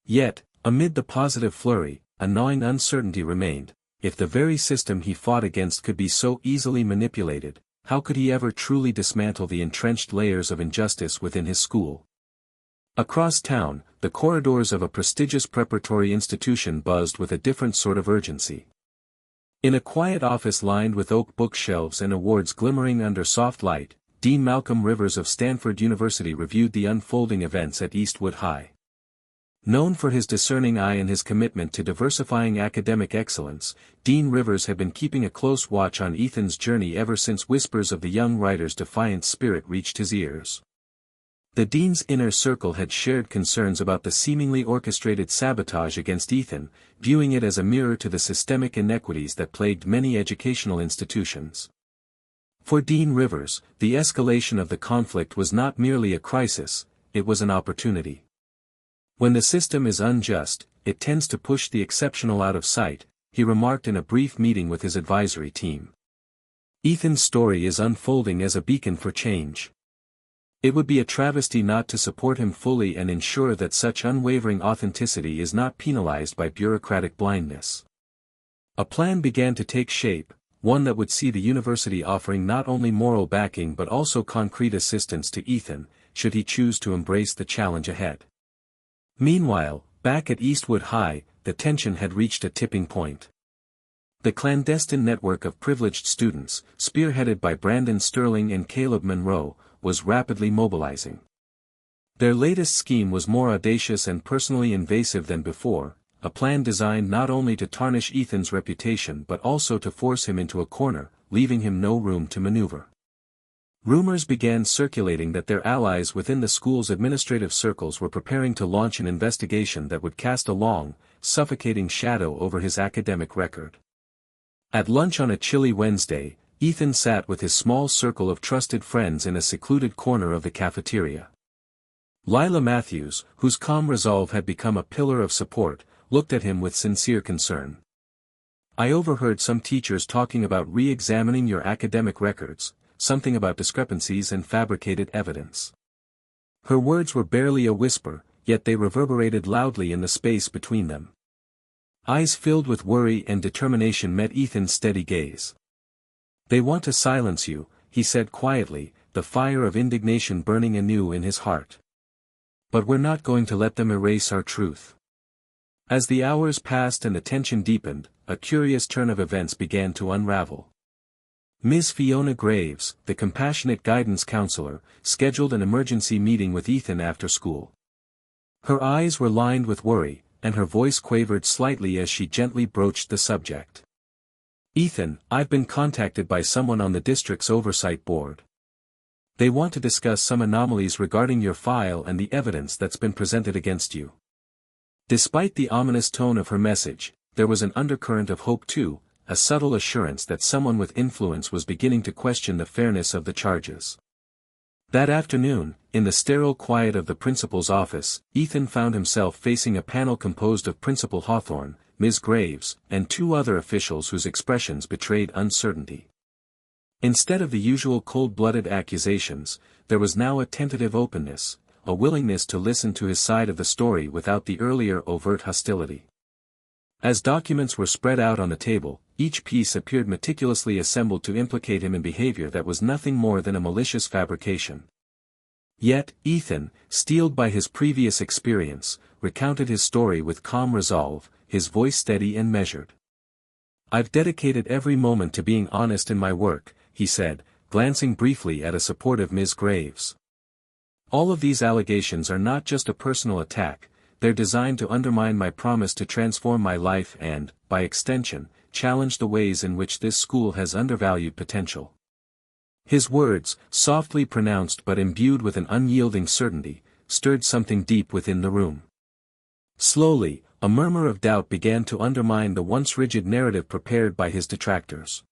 Yet, amid the positive flurry, a gnawing uncertainty remained. If the very system he fought against could be so easily manipulated, how could he ever truly dismantle the entrenched layers of injustice within his school? Across town, the corridors of a prestigious preparatory institution buzzed with a different sort of urgency. In a quiet office lined with oak bookshelves and awards glimmering under soft light, Dean Malcolm Rivers of Stanford University reviewed the unfolding events at Eastwood High. Known for his discerning eye and his commitment to diversifying academic excellence, Dean Rivers had been keeping a close watch on Ethan's journey ever since whispers of the young writer's defiant spirit reached his ears. The dean's inner circle had shared concerns about the seemingly orchestrated sabotage against Ethan, viewing it as a mirror to the systemic inequities that plagued many educational institutions. For Dean Rivers, the escalation of the conflict was not merely a crisis, it was an opportunity. When the system is unjust, it tends to push the exceptional out of sight, he remarked in a brief meeting with his advisory team. Ethan's story is unfolding as a beacon for change. It would be a travesty not to support him fully and ensure that such unwavering authenticity is not penalized by bureaucratic blindness. A plan began to take shape, one that would see the university offering not only moral backing but also concrete assistance to Ethan, should he choose to embrace the challenge ahead. Meanwhile, back at Eastwood High, the tension had reached a tipping point. The clandestine network of privileged students, spearheaded by Brandon Sterling and Caleb Monroe, was rapidly mobilizing. Their latest scheme was more audacious and personally invasive than before, a plan designed not only to tarnish Ethan's reputation but also to force him into a corner, leaving him no room to maneuver. Rumors began circulating that their allies within the school's administrative circles were preparing to launch an investigation that would cast a long, suffocating shadow over his academic record. At lunch on a chilly Wednesday, Ethan sat with his small circle of trusted friends in a secluded corner of the cafeteria. Lila Matthews, whose calm resolve had become a pillar of support, looked at him with sincere concern. "I overheard some teachers talking about re-examining your academic records, something about discrepancies and fabricated evidence." Her words were barely a whisper, yet they reverberated loudly in the space between them. Eyes filled with worry and determination met Ethan's steady gaze. "They want to silence you," he said quietly, the fire of indignation burning anew in his heart. "But we're not going to let them erase our truth." As the hours passed and the tension deepened, a curious turn of events began to unravel. Ms. Fiona Graves, the compassionate guidance counselor, scheduled an emergency meeting with Ethan after school. Her eyes were lined with worry, and her voice quavered slightly as she gently broached the subject. "Ethan, I've been contacted by someone on the district's oversight board. They want to discuss some anomalies regarding your file and the evidence that's been presented against you." Despite the ominous tone of her message, there was an undercurrent of hope too, a subtle assurance that someone with influence was beginning to question the fairness of the charges. That afternoon, in the sterile quiet of the principal's office, Ethan found himself facing a panel composed of Principal Hawthorne, Ms. Graves, and two other officials whose expressions betrayed uncertainty. Instead of the usual cold-blooded accusations, there was now a tentative openness, a willingness to listen to his side of the story without the earlier overt hostility. As documents were spread out on the table, each piece appeared meticulously assembled to implicate him in behavior that was nothing more than a malicious fabrication. Yet, Ethan, steeled by his previous experience, recounted his story with calm resolve, his voice steady and measured. "I've dedicated every moment to being honest in my work," he said, glancing briefly at a supportive Ms. Graves. "All of these allegations are not just a personal attack, they're designed to undermine my promise to transform my life and, by extension, challenge the ways in which this school has undervalued potential." His words, softly pronounced but imbued with an unyielding certainty, stirred something deep within the room. Slowly, a murmur of doubt began to undermine the once rigid narrative prepared by his detractors.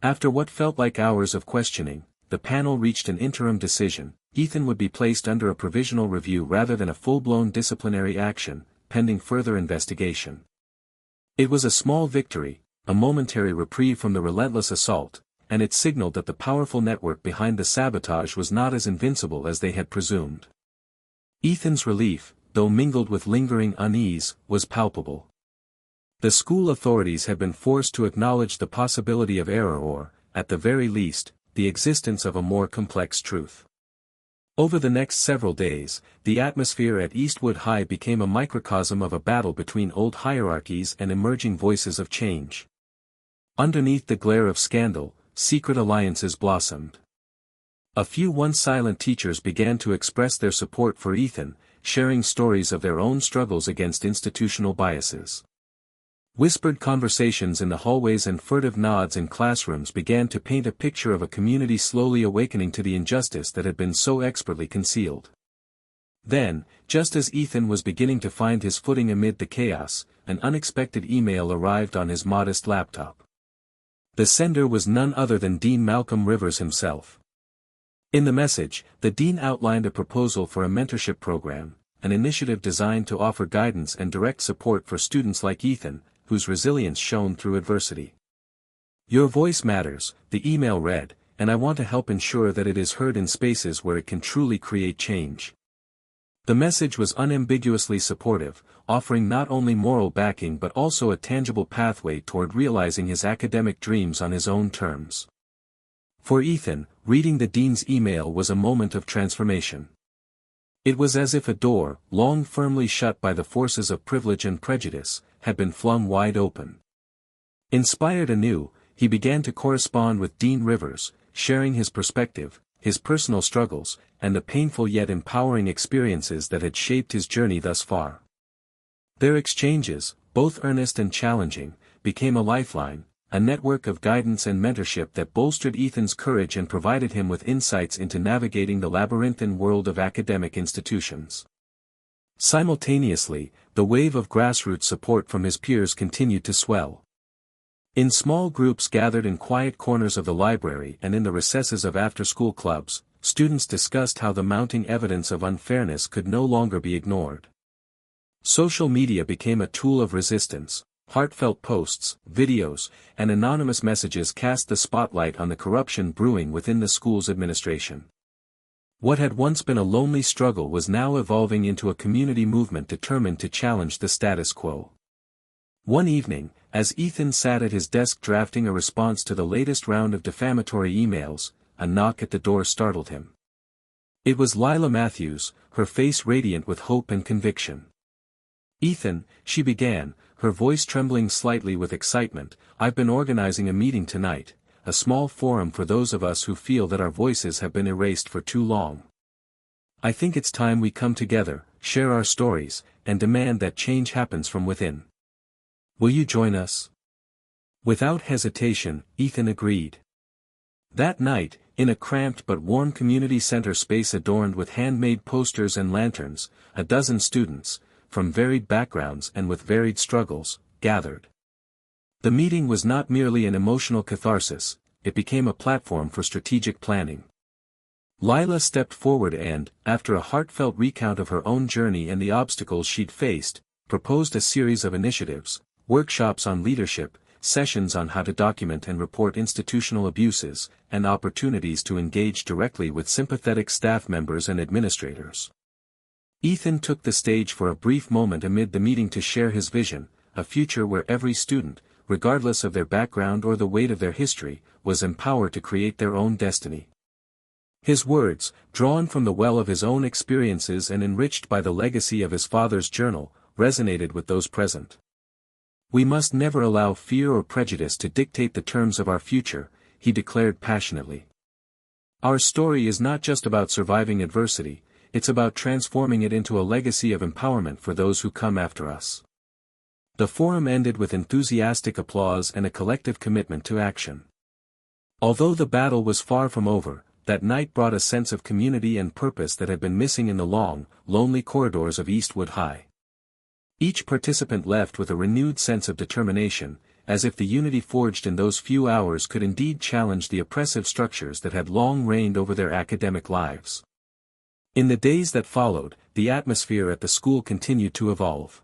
After what felt like hours of questioning, the panel reached an interim decision: Ethan would be placed under a provisional review rather than a full-blown disciplinary action, pending further investigation. It was a small victory, a momentary reprieve from the relentless assault, and it signaled that the powerful network behind the sabotage was not as invincible as they had presumed. Ethan's relief, though mingled with lingering unease, was palpable. The school authorities had been forced to acknowledge the possibility of error or, at the very least, the existence of a more complex truth. Over the next several days, the atmosphere at Eastwood High became a microcosm of a battle between old hierarchies and emerging voices of change. Underneath the glare of scandal, secret alliances blossomed. A few once silent teachers began to express their support for Ethan, sharing stories of their own struggles against institutional biases. Whispered conversations in the hallways and furtive nods in classrooms began to paint a picture of a community slowly awakening to the injustice that had been so expertly concealed. Then, just as Ethan was beginning to find his footing amid the chaos, an unexpected email arrived on his modest laptop. The sender was none other than Dean Malcolm Rivers himself. In the message, the dean outlined a proposal for a mentorship program, an initiative designed to offer guidance and direct support for students like Ethan, whose resilience shone through adversity. "Your voice matters," the email read, "and I want to help ensure that it is heard in spaces where it can truly create change." The message was unambiguously supportive, offering not only moral backing but also a tangible pathway toward realizing his academic dreams on his own terms. For Ethan, reading the dean's email was a moment of transformation. It was as if a door, long firmly shut by the forces of privilege and prejudice, had been flung wide open. Inspired anew, he began to correspond with Dean Rivers, sharing his perspective, his personal struggles, and the painful yet empowering experiences that had shaped his journey thus far. Their exchanges, both earnest and challenging, became a lifeline, a network of guidance and mentorship that bolstered Ethan's courage and provided him with insights into navigating the labyrinthine world of academic institutions. Simultaneously, the wave of grassroots support from his peers continued to swell. In small groups gathered in quiet corners of the library and in the recesses of after-school clubs, students discussed how the mounting evidence of unfairness could no longer be ignored. Social media became a tool of resistance. Heartfelt posts, videos, and anonymous messages cast the spotlight on the corruption brewing within the school's administration. What had once been a lonely struggle was now evolving into a community movement determined to challenge the status quo. One evening, as Ethan sat at his desk drafting a response to the latest round of defamatory emails, a knock at the door startled him. It was Lila Matthews, her face radiant with hope and conviction. "Ethan," she began, her voice trembling slightly with excitement, "I've been organizing a meeting tonight, a small forum for those of us who feel that our voices have been erased for too long. I think it's time we come together, share our stories, and demand that change happens from within. Will you join us?" Without hesitation, Ethan agreed. That night, in a cramped but warm community center space adorned with handmade posters and lanterns, a dozen students, from varied backgrounds and with varied struggles, gathered. The meeting was not merely an emotional catharsis, it became a platform for strategic planning. Lila stepped forward and, after a heartfelt recount of her own journey and the obstacles she'd faced, proposed a series of initiatives, workshops on leadership, sessions on how to document and report institutional abuses, and opportunities to engage directly with sympathetic staff members and administrators. Ethan took the stage for a brief moment amid the meeting to share his vision, a future where every student, regardless of their background or the weight of their history, was empowered to create their own destiny. His words, drawn from the well of his own experiences and enriched by the legacy of his father's journal, resonated with those present. We must never allow fear or prejudice to dictate the terms of our future, he declared passionately. Our story is not just about surviving adversity, it's about transforming it into a legacy of empowerment for those who come after us. The forum ended with enthusiastic applause and a collective commitment to action. Although the battle was far from over, that night brought a sense of community and purpose that had been missing in the long, lonely corridors of Eastwood High. Each participant left with a renewed sense of determination, as if the unity forged in those few hours could indeed challenge the oppressive structures that had long reigned over their academic lives. In the days that followed, the atmosphere at the school continued to evolve.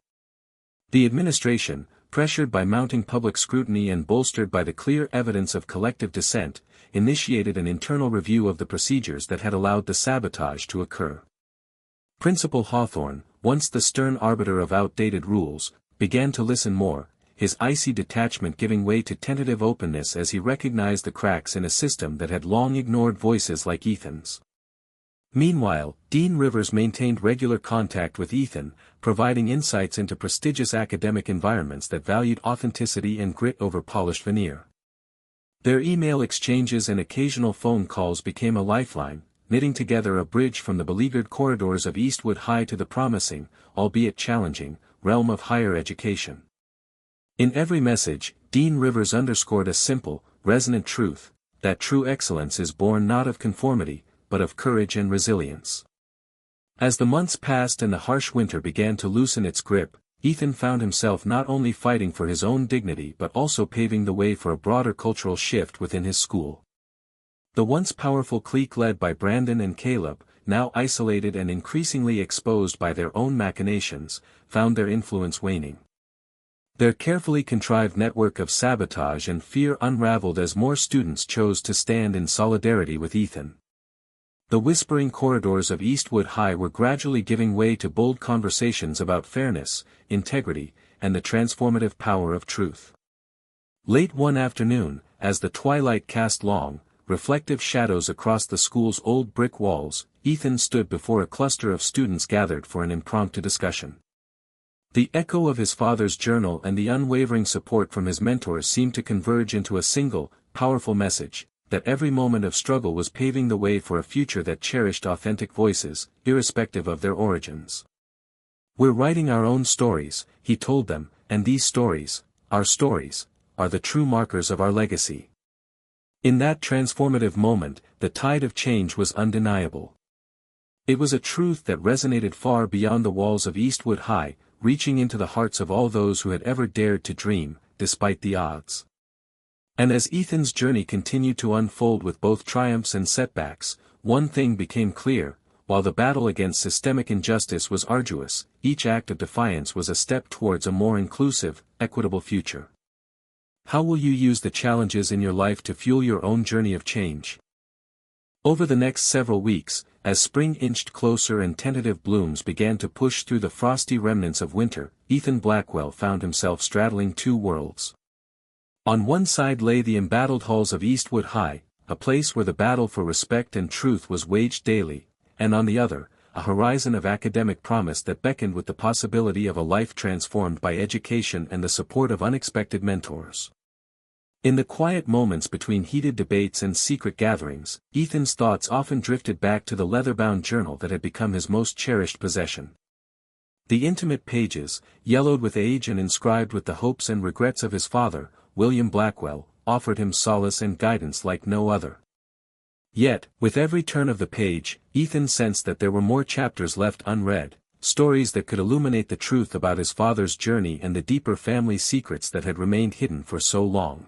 The administration, pressured by mounting public scrutiny and bolstered by the clear evidence of collective dissent, initiated an internal review of the procedures that had allowed the sabotage to occur. Principal Hawthorne, once the stern arbiter of outdated rules, began to listen more, his icy detachment giving way to tentative openness as he recognized the cracks in a system that had long ignored voices like Ethan's. Meanwhile, Dean Rivers maintained regular contact with Ethan, providing insights into prestigious academic environments that valued authenticity and grit over polished veneer. Their email exchanges and occasional phone calls became a lifeline, knitting together a bridge from the beleaguered corridors of Eastwood High to the promising, albeit challenging, realm of higher education. In every message, Dean Rivers underscored a simple, resonant truth, that true excellence is born not of conformity, but of courage and resilience. As the months passed and the harsh winter began to loosen its grip, Ethan found himself not only fighting for his own dignity but also paving the way for a broader cultural shift within his school. The once powerful clique led by Brandon and Caleb, now isolated and increasingly exposed by their own machinations, found their influence waning. Their carefully contrived network of sabotage and fear unraveled as more students chose to stand in solidarity with Ethan. The whispering corridors of Eastwood High were gradually giving way to bold conversations about fairness, integrity, and the transformative power of truth. Late one afternoon, as the twilight cast long, reflective shadows across the school's old brick walls, Ethan stood before a cluster of students gathered for an impromptu discussion. The echo of his father's journal and the unwavering support from his mentors seemed to converge into a single, powerful message, that every moment of struggle was paving the way for a future that cherished authentic voices, irrespective of their origins. "We're writing our own stories," he told them, "and these stories, our stories, are the true markers of our legacy." In that transformative moment, the tide of change was undeniable. It was a truth that resonated far beyond the walls of Eastwood High, reaching into the hearts of all those who had ever dared to dream, despite the odds. And as Ethan's journey continued to unfold with both triumphs and setbacks, one thing became clear: while the battle against systemic injustice was arduous, each act of defiance was a step towards a more inclusive, equitable future. How will you use the challenges in your life to fuel your own journey of change? Over the next several weeks, as spring inched closer and tentative blooms began to push through the frosty remnants of winter, Ethan Blackwell found himself straddling two worlds. On one side lay the embattled halls of Eastwood High, a place where the battle for respect and truth was waged daily, and on the other, a horizon of academic promise that beckoned with the possibility of a life transformed by education and the support of unexpected mentors. In the quiet moments between heated debates and secret gatherings, Ethan's thoughts often drifted back to the leather-bound journal that had become his most cherished possession. The intimate pages, yellowed with age and inscribed with the hopes and regrets of his father, William Blackwell, offered him solace and guidance like no other. Yet, with every turn of the page, Ethan sensed that there were more chapters left unread, stories that could illuminate the truth about his father's journey and the deeper family secrets that had remained hidden for so long.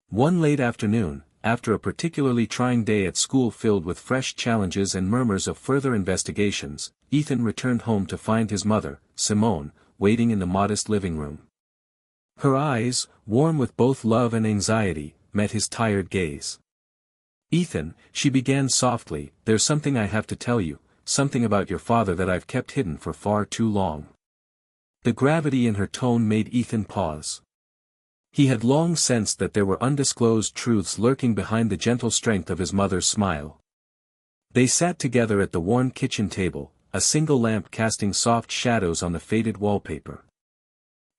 One late afternoon, after a particularly trying day at school filled with fresh challenges and murmurs of further investigations, Ethan returned home to find his mother, Simone, waiting in the modest living room. Her eyes, warm with both love and anxiety, met his tired gaze. "Ethan," she began softly, "there's something I have to tell you, something about your father that I've kept hidden for far too long." The gravity in her tone made Ethan pause. He had long sensed that there were undisclosed truths lurking behind the gentle strength of his mother's smile. They sat together at the worn kitchen table, a single lamp casting soft shadows on the faded wallpaper.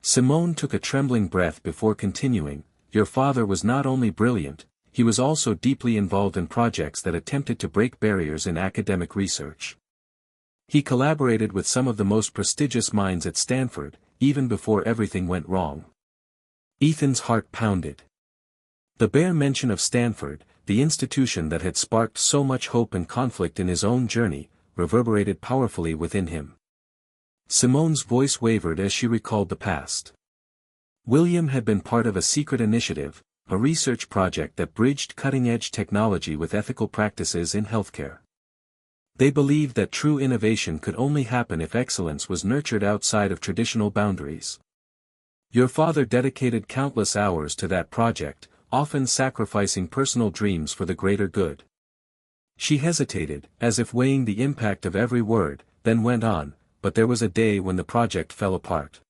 Simone took a trembling breath before continuing, "Your father was not only brilliant, he was also deeply involved in projects that attempted to break barriers in academic research. He collaborated with some of the most prestigious minds at Stanford, even before everything went wrong." Ethan's heart pounded. The bare mention of Stanford, the institution that had sparked so much hope and conflict in his own journey, reverberated powerfully within him. Simone's voice wavered as she recalled the past. William had been part of a secret initiative, a research project that bridged cutting-edge technology with ethical practices in healthcare. They believed that true innovation could only happen if excellence was nurtured outside of traditional boundaries. Your father dedicated countless hours to that project, often sacrificing personal dreams for the greater good. She hesitated, as if weighing the impact of every word, then went on, "But there was a day when the project fell apart.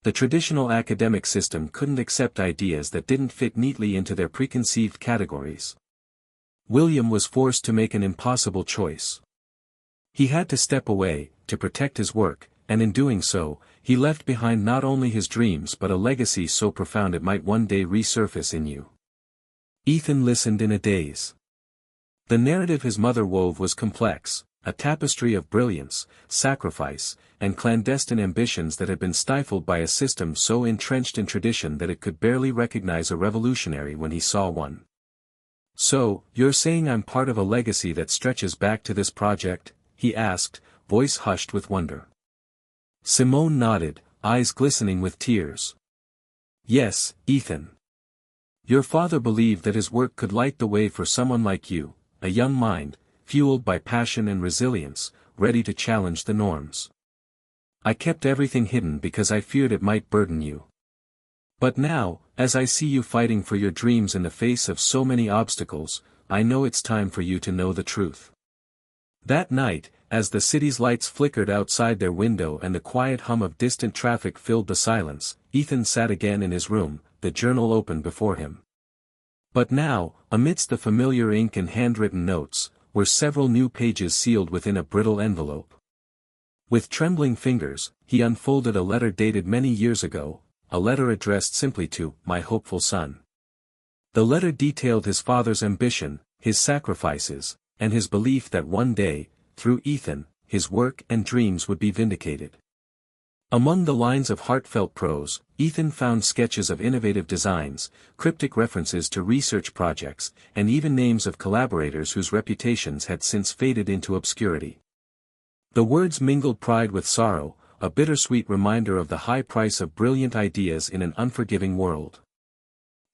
The traditional academic system couldn't accept ideas that didn't fit neatly into their preconceived categories. William was forced to make an impossible choice. He had to step away, to protect his work, and in doing so, he left behind not only his dreams but a legacy so profound it might one day resurface in you." Ethan listened in a daze. The narrative his mother wove was complex, a tapestry of brilliance, sacrifice, and clandestine ambitions that had been stifled by a system so entrenched in tradition that it could barely recognize a revolutionary when he saw one. "So, you're saying I'm part of a legacy that stretches back to this project?" he asked, voice hushed with wonder. Simone nodded, eyes glistening with tears. "Yes, Ethan. Your father believed that his work could light the way for someone like you, a young mind, fueled by passion and resilience, ready to challenge the norms. I kept everything hidden because I feared it might burden you. But now, as I see you fighting for your dreams in the face of so many obstacles, I know it's time for you to know the truth." That night, as the city's lights flickered outside their window and the quiet hum of distant traffic filled the silence, Ethan sat again in his room, the journal open before him. But now, amidst the familiar ink and handwritten notes, were several new pages sealed within a brittle envelope. With trembling fingers, he unfolded a letter dated many years ago, a letter addressed simply to "My hopeful son." The letter detailed his father's ambition, his sacrifices, and his belief that one day, through Ethan, his work and dreams would be vindicated. Among the lines of heartfelt prose, Ethan found sketches of innovative designs, cryptic references to research projects, and even names of collaborators whose reputations had since faded into obscurity. The words mingled pride with sorrow, a bittersweet reminder of the high price of brilliant ideas in an unforgiving world.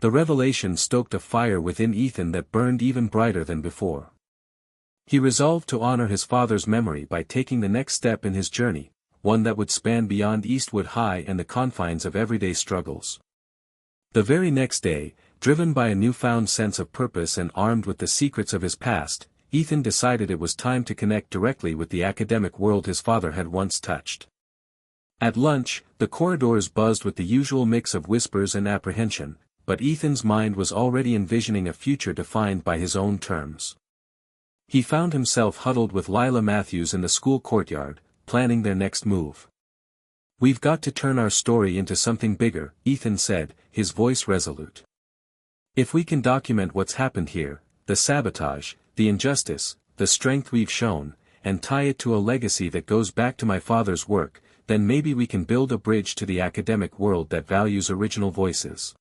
The revelation stoked a fire within Ethan that burned even brighter than before. He resolved to honor his father's memory by taking the next step in his journey, one that would span beyond Eastwood High and the confines of everyday struggles. The very next day, driven by a newfound sense of purpose and armed with the secrets of his past, Ethan decided it was time to connect directly with the academic world his father had once touched. At lunch, the corridors buzzed with the usual mix of whispers and apprehension, but Ethan's mind was already envisioning a future defined by his own terms. He found himself huddled with Lila Matthews in the school courtyard, planning their next move. "We've got to turn our story into something bigger," Ethan said, his voice resolute. "If we can document what's happened here, the sabotage, the injustice, the strength we've shown, and tie it to a legacy that goes back to my father's work, then maybe we can build a bridge to the academic world that values original voices."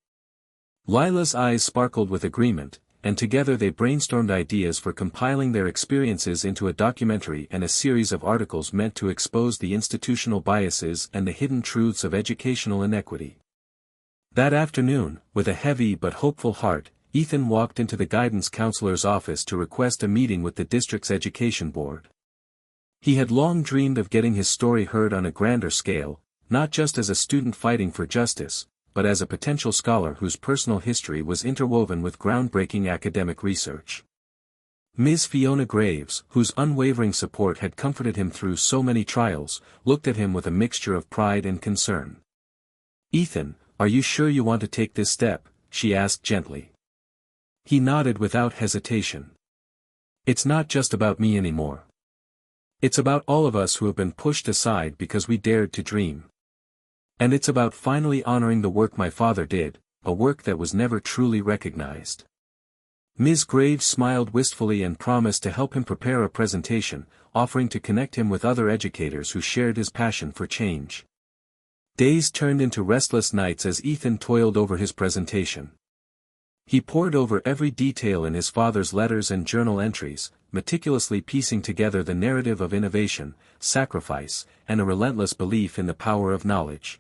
Lila's eyes sparkled with agreement, and together they brainstormed ideas for compiling their experiences into a documentary and a series of articles meant to expose the institutional biases and the hidden truths of educational inequity. That afternoon, with a heavy but hopeful heart, Ethan walked into the guidance counselor's office to request a meeting with the district's education board. He had long dreamed of getting his story heard on a grander scale, not just as a student fighting for justice, but as a potential scholar whose personal history was interwoven with groundbreaking academic research. Ms. Fiona Graves, whose unwavering support had comforted him through so many trials, looked at him with a mixture of pride and concern. "Ethan, are you sure you want to take this step?" she asked gently. He nodded without hesitation. "It's not just about me anymore. It's about all of us who have been pushed aside because we dared to dream. And it's about finally honoring the work my father did, a work that was never truly recognized. Ms. Graves smiled wistfully and promised to help him prepare a presentation, offering to connect him with other educators who shared his passion for change. Days turned into restless nights as Ethan toiled over his presentation. He pored over every detail in his father's letters and journal entries, meticulously piecing together the narrative of innovation, sacrifice, and a relentless belief in the power of knowledge.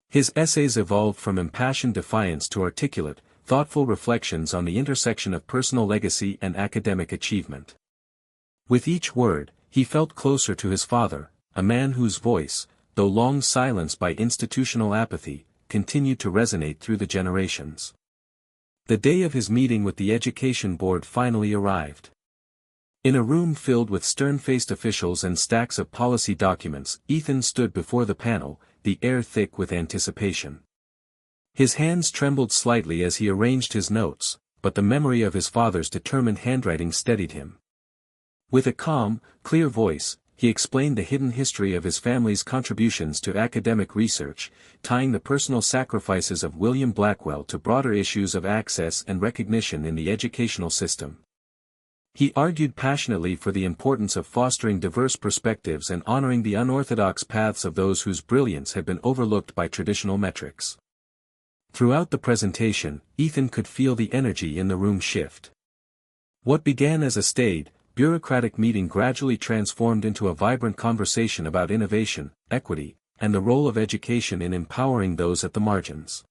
His essays evolved from impassioned defiance to articulate, thoughtful reflections on the intersection of personal legacy and academic achievement. With each word, he felt closer to his father, a man whose voice, though long silenced by institutional apathy, continued to resonate through the generations. The day of his meeting with the Education Board finally arrived. In a room filled with stern-faced officials and stacks of policy documents, Ethan stood before the panel, the air thick with anticipation. His hands trembled slightly as he arranged his notes, but the memory of his father's determined handwriting steadied him. With a calm, clear voice, he explained the hidden history of his family's contributions to academic research, tying the personal sacrifices of William Blackwell to broader issues of access and recognition in the educational system. He argued passionately for the importance of fostering diverse perspectives and honoring the unorthodox paths of those whose brilliance had been overlooked by traditional metrics. Throughout the presentation, Ethan could feel the energy in the room shift. What began as a staid, bureaucratic meeting gradually transformed into a vibrant conversation about innovation, equity, and the role of education in empowering those at the margins.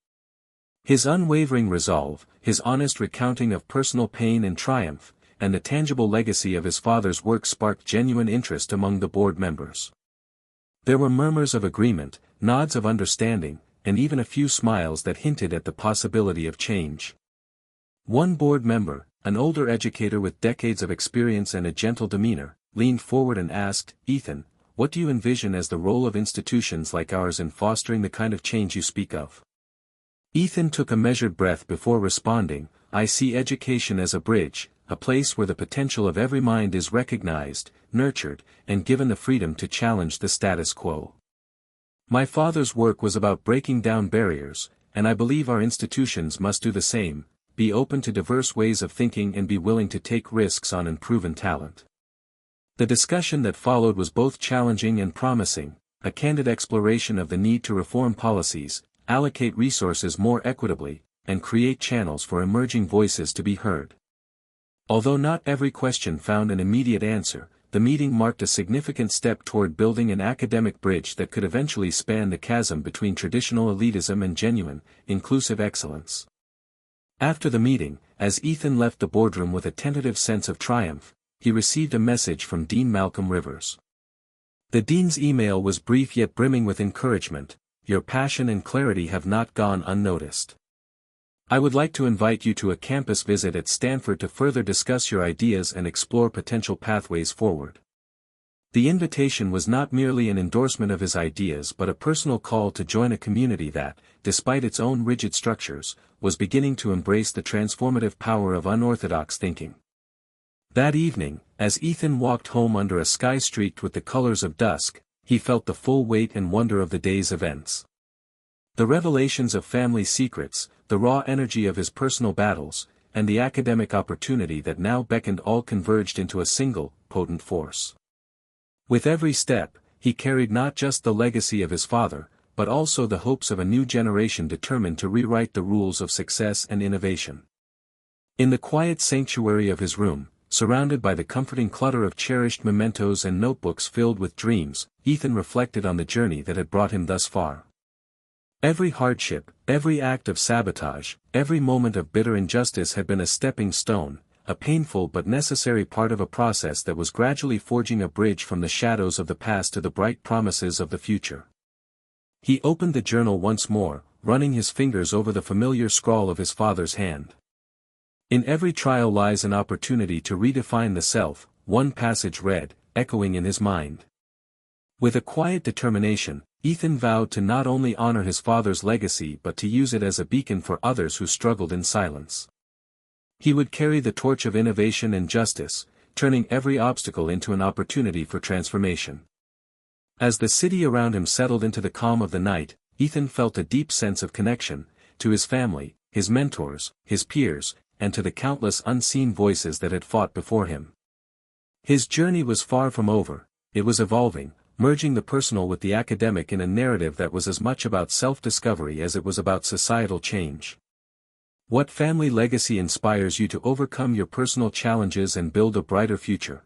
His unwavering resolve, his honest recounting of personal pain and triumph, and the tangible legacy of his father's work sparked genuine interest among the board members. There were murmurs of agreement, nods of understanding, and even a few smiles that hinted at the possibility of change. One board member, an older educator with decades of experience and a gentle demeanor, leaned forward and asked, "Ethan, what do you envision as the role of institutions like ours in fostering the kind of change you speak of?" Ethan took a measured breath before responding, "I see education as a bridge, a place where the potential of every mind is recognized, nurtured, and given the freedom to challenge the status quo. My father's work was about breaking down barriers, and I believe our institutions must do the same, be open to diverse ways of thinking and be willing to take risks on unproven talent." The discussion that followed was both challenging and promising, a candid exploration of the need to reform policies, allocate resources more equitably, and create channels for emerging voices to be heard. Although not every question found an immediate answer, the meeting marked a significant step toward building an academic bridge that could eventually span the chasm between traditional elitism and genuine, inclusive excellence. After the meeting, as Ethan left the boardroom with a tentative sense of triumph, he received a message from Dean Malcolm Rivers. The dean's email was brief yet brimming with encouragement. "Your passion and clarity have not gone unnoticed. I would like to invite you to a campus visit at Stanford to further discuss your ideas and explore potential pathways forward." The invitation was not merely an endorsement of his ideas but a personal call to join a community that, despite its own rigid structures, was beginning to embrace the transformative power of unorthodox thinking. That evening, as Ethan walked home under a sky streaked with the colors of dusk, he felt the full weight and wonder of the day's events. The revelations of family secrets, the raw energy of his personal battles, and the academic opportunity that now beckoned all converged into a single, potent force. With every step, he carried not just the legacy of his father, but also the hopes of a new generation determined to rewrite the rules of success and innovation. In the quiet sanctuary of his room, surrounded by the comforting clutter of cherished mementos and notebooks filled with dreams, Ethan reflected on the journey that had brought him thus far. Every hardship, every act of sabotage, every moment of bitter injustice had been a stepping stone, a painful but necessary part of a process that was gradually forging a bridge from the shadows of the past to the bright promises of the future. He opened the journal once more, running his fingers over the familiar scrawl of his father's hand. "In every trial lies an opportunity to redefine the self," one passage read, echoing in his mind. With a quiet determination, Ethan vowed to not only honor his father's legacy but to use it as a beacon for others who struggled in silence. He would carry the torch of innovation and justice, turning every obstacle into an opportunity for transformation. As the city around him settled into the calm of the night, Ethan felt a deep sense of connection, to his family, his mentors, his peers, and to the countless unseen voices that had fought before him. His journey was far from over, it was evolving, merging the personal with the academic in a narrative that was as much about self-discovery as it was about societal change. What family legacy inspires you to overcome your personal challenges and build a brighter future?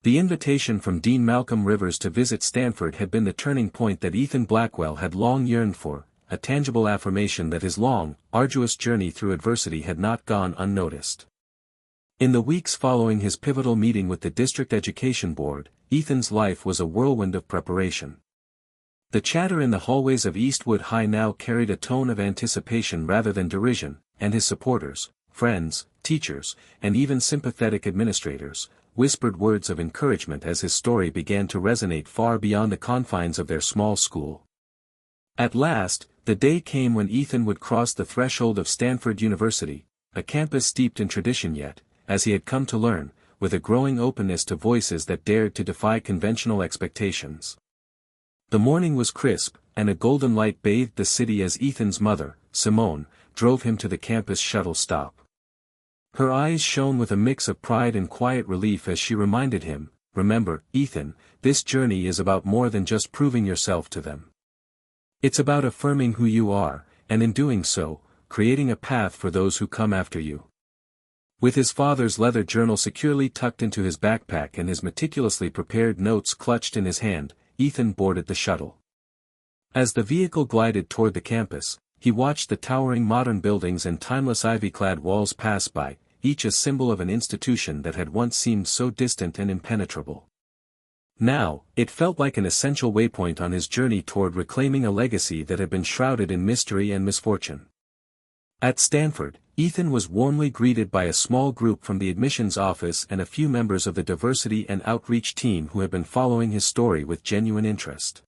The invitation from Dean Malcolm Rivers to visit Stanford had been the turning point that Ethan Blackwell had long yearned for, a tangible affirmation that his long, arduous journey through adversity had not gone unnoticed. In the weeks following his pivotal meeting with the District Education Board, Ethan's life was a whirlwind of preparation. The chatter in the hallways of Eastwood High now carried a tone of anticipation rather than derision, and his supporters, friends, teachers, and even sympathetic administrators, whispered words of encouragement as his story began to resonate far beyond the confines of their small school. At last, the day came when Ethan would cross the threshold of Stanford University, a campus steeped in tradition yet, as he had come to learn, with a growing openness to voices that dared to defy conventional expectations. The morning was crisp, and a golden light bathed the city as Ethan's mother, Simone, drove him to the campus shuttle stop. Her eyes shone with a mix of pride and quiet relief as she reminded him, "Remember, Ethan, this journey is about more than just proving yourself to them. It's about affirming who you are, and in doing so, creating a path for those who come after you." With his father's leather journal securely tucked into his backpack and his meticulously prepared notes clutched in his hand, Ethan boarded the shuttle. As the vehicle glided toward the campus, he watched the towering modern buildings and timeless ivy-clad walls pass by, each a symbol of an institution that had once seemed so distant and impenetrable. Now, it felt like an essential waypoint on his journey toward reclaiming a legacy that had been shrouded in mystery and misfortune. At Stanford, Ethan was warmly greeted by a small group from the admissions office and a few members of the diversity and outreach team who had been following his story with genuine interest.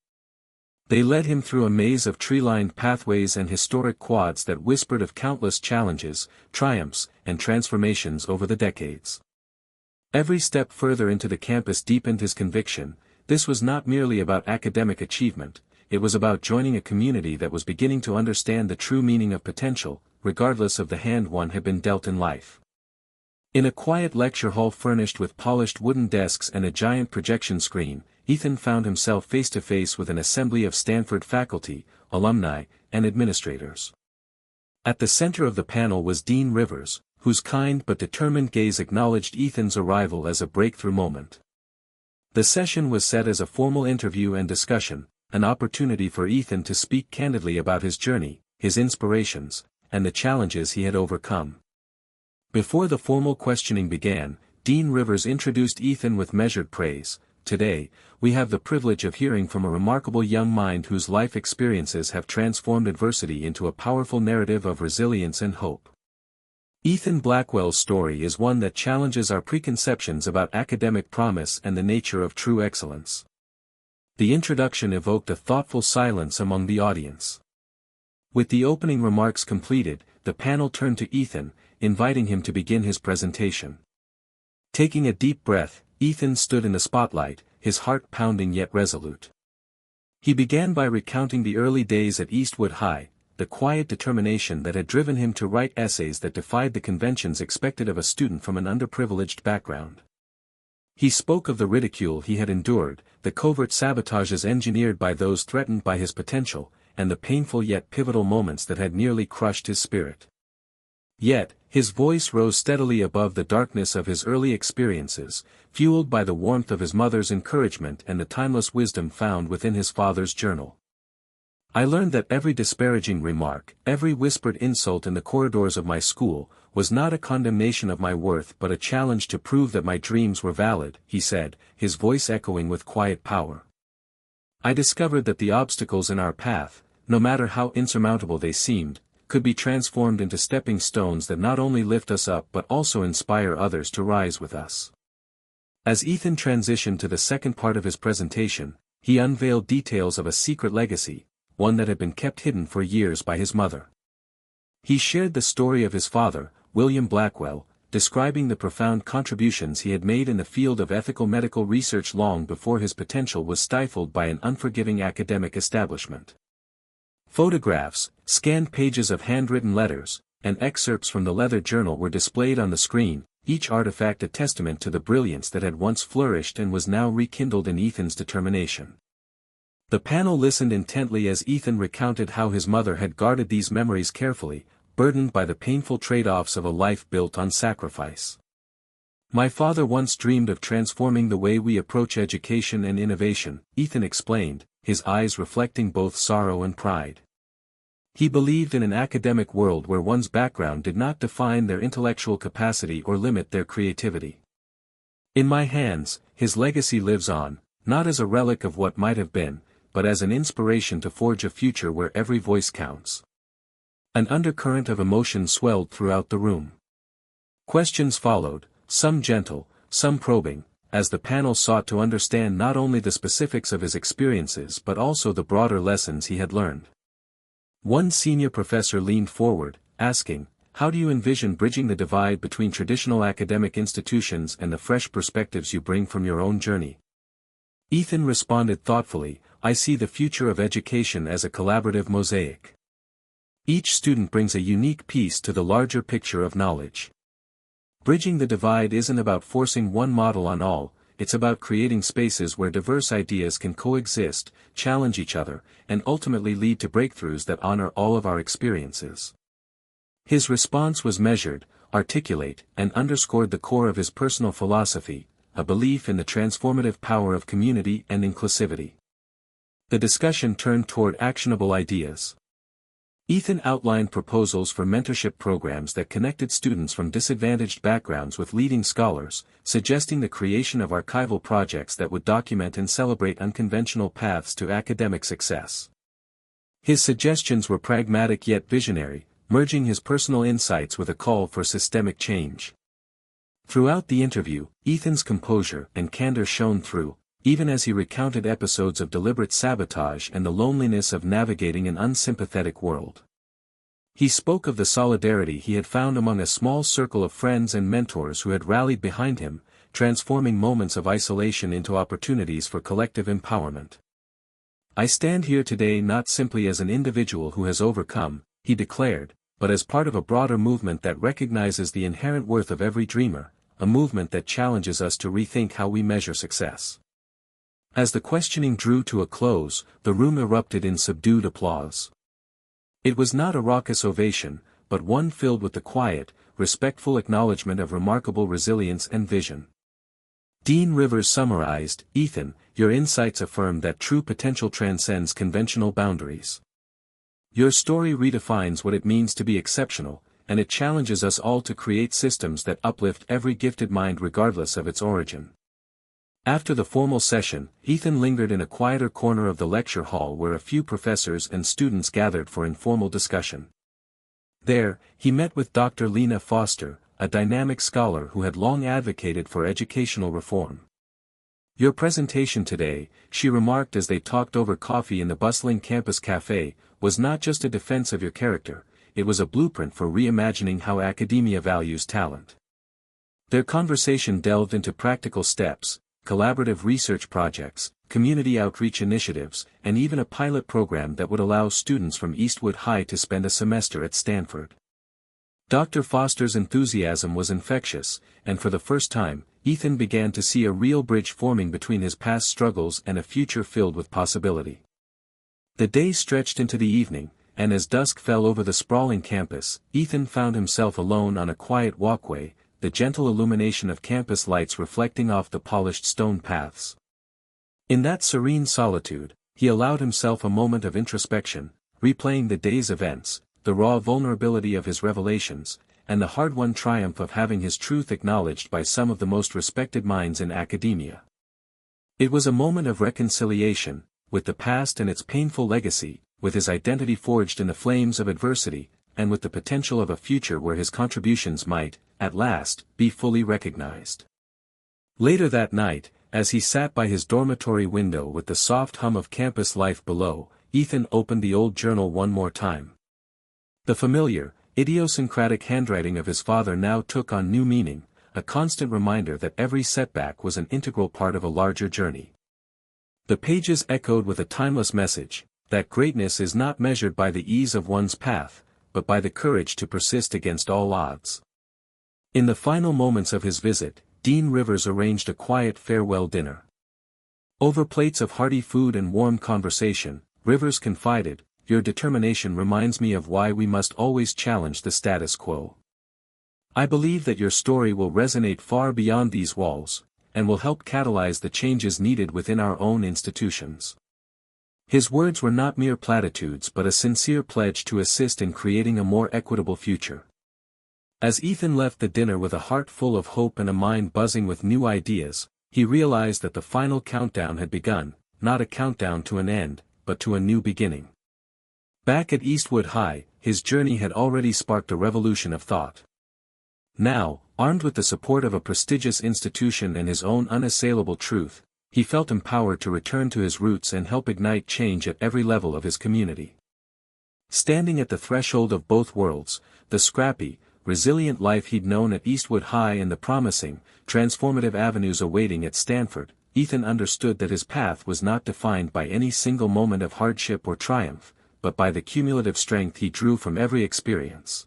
They led him through a maze of tree-lined pathways and historic quads that whispered of countless challenges, triumphs, and transformations over the decades. Every step further into the campus deepened his conviction, this was not merely about academic achievement, it was about joining a community that was beginning to understand the true meaning of potential, regardless of the hand one had been dealt in life. In a quiet lecture hall furnished with polished wooden desks and a giant projection screen, Ethan found himself face to face with an assembly of Stanford faculty, alumni, and administrators. At the center of the panel was Dean Rivers, whose kind but determined gaze acknowledged Ethan's arrival as a breakthrough moment. The session was set as a formal interview and discussion, an opportunity for Ethan to speak candidly about his journey, his inspirations, and the challenges he had overcome. Before the formal questioning began, Dean Rivers introduced Ethan with measured praise. "Today, we have the privilege of hearing from a remarkable young mind whose life experiences have transformed adversity into a powerful narrative of resilience and hope. Ethan Blackwell's story is one that challenges our preconceptions about academic promise and the nature of true excellence." The introduction evoked a thoughtful silence among the audience. With the opening remarks completed, the panel turned to Ethan, inviting him to begin his presentation. Taking a deep breath, Ethan stood in the spotlight, his heart pounding yet resolute. He began by recounting the early days at Eastwood High, the quiet determination that had driven him to write essays that defied the conventions expected of a student from an underprivileged background. He spoke of the ridicule he had endured, the covert sabotages engineered by those threatened by his potential, and the painful yet pivotal moments that had nearly crushed his spirit. Yet, his voice rose steadily above the darkness of his early experiences, fueled by the warmth of his mother's encouragement and the timeless wisdom found within his father's journal. "I learned that every disparaging remark, every whispered insult in the corridors of my school, was not a condemnation of my worth but a challenge to prove that my dreams were valid," he said, his voice echoing with quiet power. "I discovered that the obstacles in our path, no matter how insurmountable they seemed, could be transformed into stepping stones that not only lift us up but also inspire others to rise with us." As Ethan transitioned to the second part of his presentation, he unveiled details of a secret legacy, one that had been kept hidden for years by his mother. He shared the story of his father, William Blackwell, describing the profound contributions he had made in the field of ethical medical research long before his potential was stifled by an unforgiving academic establishment. Photographs, scanned pages of handwritten letters, and excerpts from the leather journal were displayed on the screen, each artifact a testament to the brilliance that had once flourished and was now rekindled in Ethan's determination. The panel listened intently as Ethan recounted how his mother had guarded these memories carefully, burdened by the painful trade-offs of a life built on sacrifice. "My father once dreamed of transforming the way we approach education and innovation," Ethan explained, his eyes reflecting both sorrow and pride. He believed in an academic world where one's background did not define their intellectual capacity or limit their creativity. "In my hands, his legacy lives on, not as a relic of what might have been, but as an inspiration to forge a future where every voice counts." An undercurrent of emotion swelled throughout the room. Questions followed, some gentle, some probing, as the panel sought to understand not only the specifics of his experiences but also the broader lessons he had learned. One senior professor leaned forward, asking, "How do you envision bridging the divide between traditional academic institutions and the fresh perspectives you bring from your own journey?" Ethan responded thoughtfully, "I see the future of education as a collaborative mosaic. Each student brings a unique piece to the larger picture of knowledge. Bridging the divide isn't about forcing one model on all, it's about creating spaces where diverse ideas can coexist, challenge each other, and ultimately lead to breakthroughs that honor all of our experiences." His response was measured, articulate, and underscored the core of his personal philosophy, a belief in the transformative power of community and inclusivity. The discussion turned toward actionable ideas. Ethan outlined proposals for mentorship programs that connected students from disadvantaged backgrounds with leading scholars, suggesting the creation of archival projects that would document and celebrate unconventional paths to academic success. His suggestions were pragmatic yet visionary, merging his personal insights with a call for systemic change. Throughout the interview, Ethan's composure and candor shone through, even as he recounted episodes of deliberate sabotage and the loneliness of navigating an unsympathetic world. He spoke of the solidarity he had found among a small circle of friends and mentors who had rallied behind him, transforming moments of isolation into opportunities for collective empowerment. "I stand here today not simply as an individual who has overcome," he declared, "but as part of a broader movement that recognizes the inherent worth of every dreamer, a movement that challenges us to rethink how we measure success." As the questioning drew to a close, the room erupted in subdued applause. It was not a raucous ovation, but one filled with the quiet, respectful acknowledgement of remarkable resilience and vision. Dean Rivers summarized, "Ethan, your insights affirm that true potential transcends conventional boundaries. Your story redefines what it means to be exceptional, and it challenges us all to create systems that uplift every gifted mind regardless of its origin." After the formal session, Ethan lingered in a quieter corner of the lecture hall where a few professors and students gathered for informal discussion. There, he met with Dr. Lena Foster, a dynamic scholar who had long advocated for educational reform. "Your presentation today," she remarked as they talked over coffee in the bustling campus cafe, "was not just a defense of your character, it was a blueprint for reimagining how academia values talent." Their conversation delved into practical steps, collaborative research projects, community outreach initiatives, and even a pilot program that would allow students from Eastwood High to spend a semester at Stanford. Dr. Foster's enthusiasm was infectious, and for the first time, Ethan began to see a real bridge forming between his past struggles and a future filled with possibility. The day stretched into the evening, and as dusk fell over the sprawling campus, Ethan found himself alone on a quiet walkway, the gentle illumination of campus lights reflecting off the polished stone paths. In that serene solitude, he allowed himself a moment of introspection, replaying the day's events, the raw vulnerability of his revelations, and the hard-won triumph of having his truth acknowledged by some of the most respected minds in academia. It was a moment of reconciliation, with the past and its painful legacy, with his identity forged in the flames of adversity, and with the potential of a future where his contributions might, at last, be fully recognized. Later that night, as he sat by his dormitory window with the soft hum of campus life below, Ethan opened the old journal one more time. The familiar, idiosyncratic handwriting of his father now took on new meaning, a constant reminder that every setback was an integral part of a larger journey. The pages echoed with a timeless message: that greatness is not measured by the ease of one's path, but by the courage to persist against all odds. In the final moments of his visit, Dean Rivers arranged a quiet farewell dinner. Over plates of hearty food and warm conversation, Rivers confided, "Your determination reminds me of why we must always challenge the status quo. I believe that your story will resonate far beyond these walls, and will help catalyze the changes needed within our own institutions." His words were not mere platitudes but a sincere pledge to assist in creating a more equitable future. As Ethan left the dinner with a heart full of hope and a mind buzzing with new ideas, he realized that the final countdown had begun, not a countdown to an end, but to a new beginning. Back at Eastwood High, his journey had already sparked a revolution of thought. Now, armed with the support of a prestigious institution and his own unassailable truth, he felt empowered to return to his roots and help ignite change at every level of his community. Standing at the threshold of both worlds, the scrappy, resilient life he'd known at Eastwood High and the promising, transformative avenues awaiting at Stanford, Ethan understood that his path was not defined by any single moment of hardship or triumph, but by the cumulative strength he drew from every experience.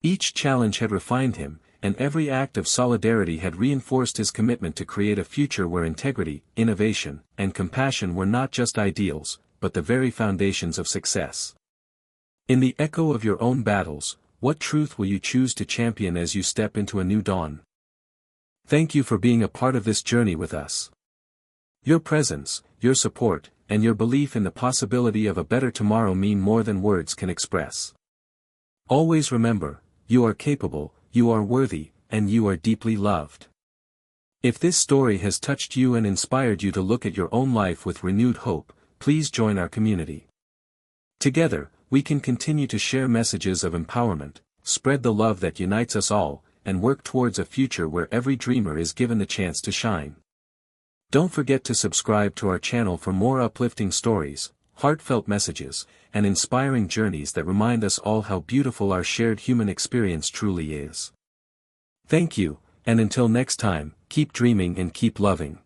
Each challenge had refined him, and every act of solidarity had reinforced his commitment to create a future where integrity, innovation, and compassion were not just ideals, but the very foundations of success. In the echo of your own battles, what truth will you choose to champion as you step into a new dawn? Thank you for being a part of this journey with us. Your presence, your support, and your belief in the possibility of a better tomorrow mean more than words can express. Always remember, you are capable, you are worthy, and you are deeply loved. If this story has touched you and inspired you to look at your own life with renewed hope, please join our community. Together, we can continue to share messages of empowerment, spread the love that unites us all, and work towards a future where every dreamer is given the chance to shine. Don't forget to subscribe to our channel for more uplifting stories, heartfelt messages, and inspiring journeys that remind us all how beautiful our shared human experience truly is. Thank you, and until next time, keep dreaming and keep loving.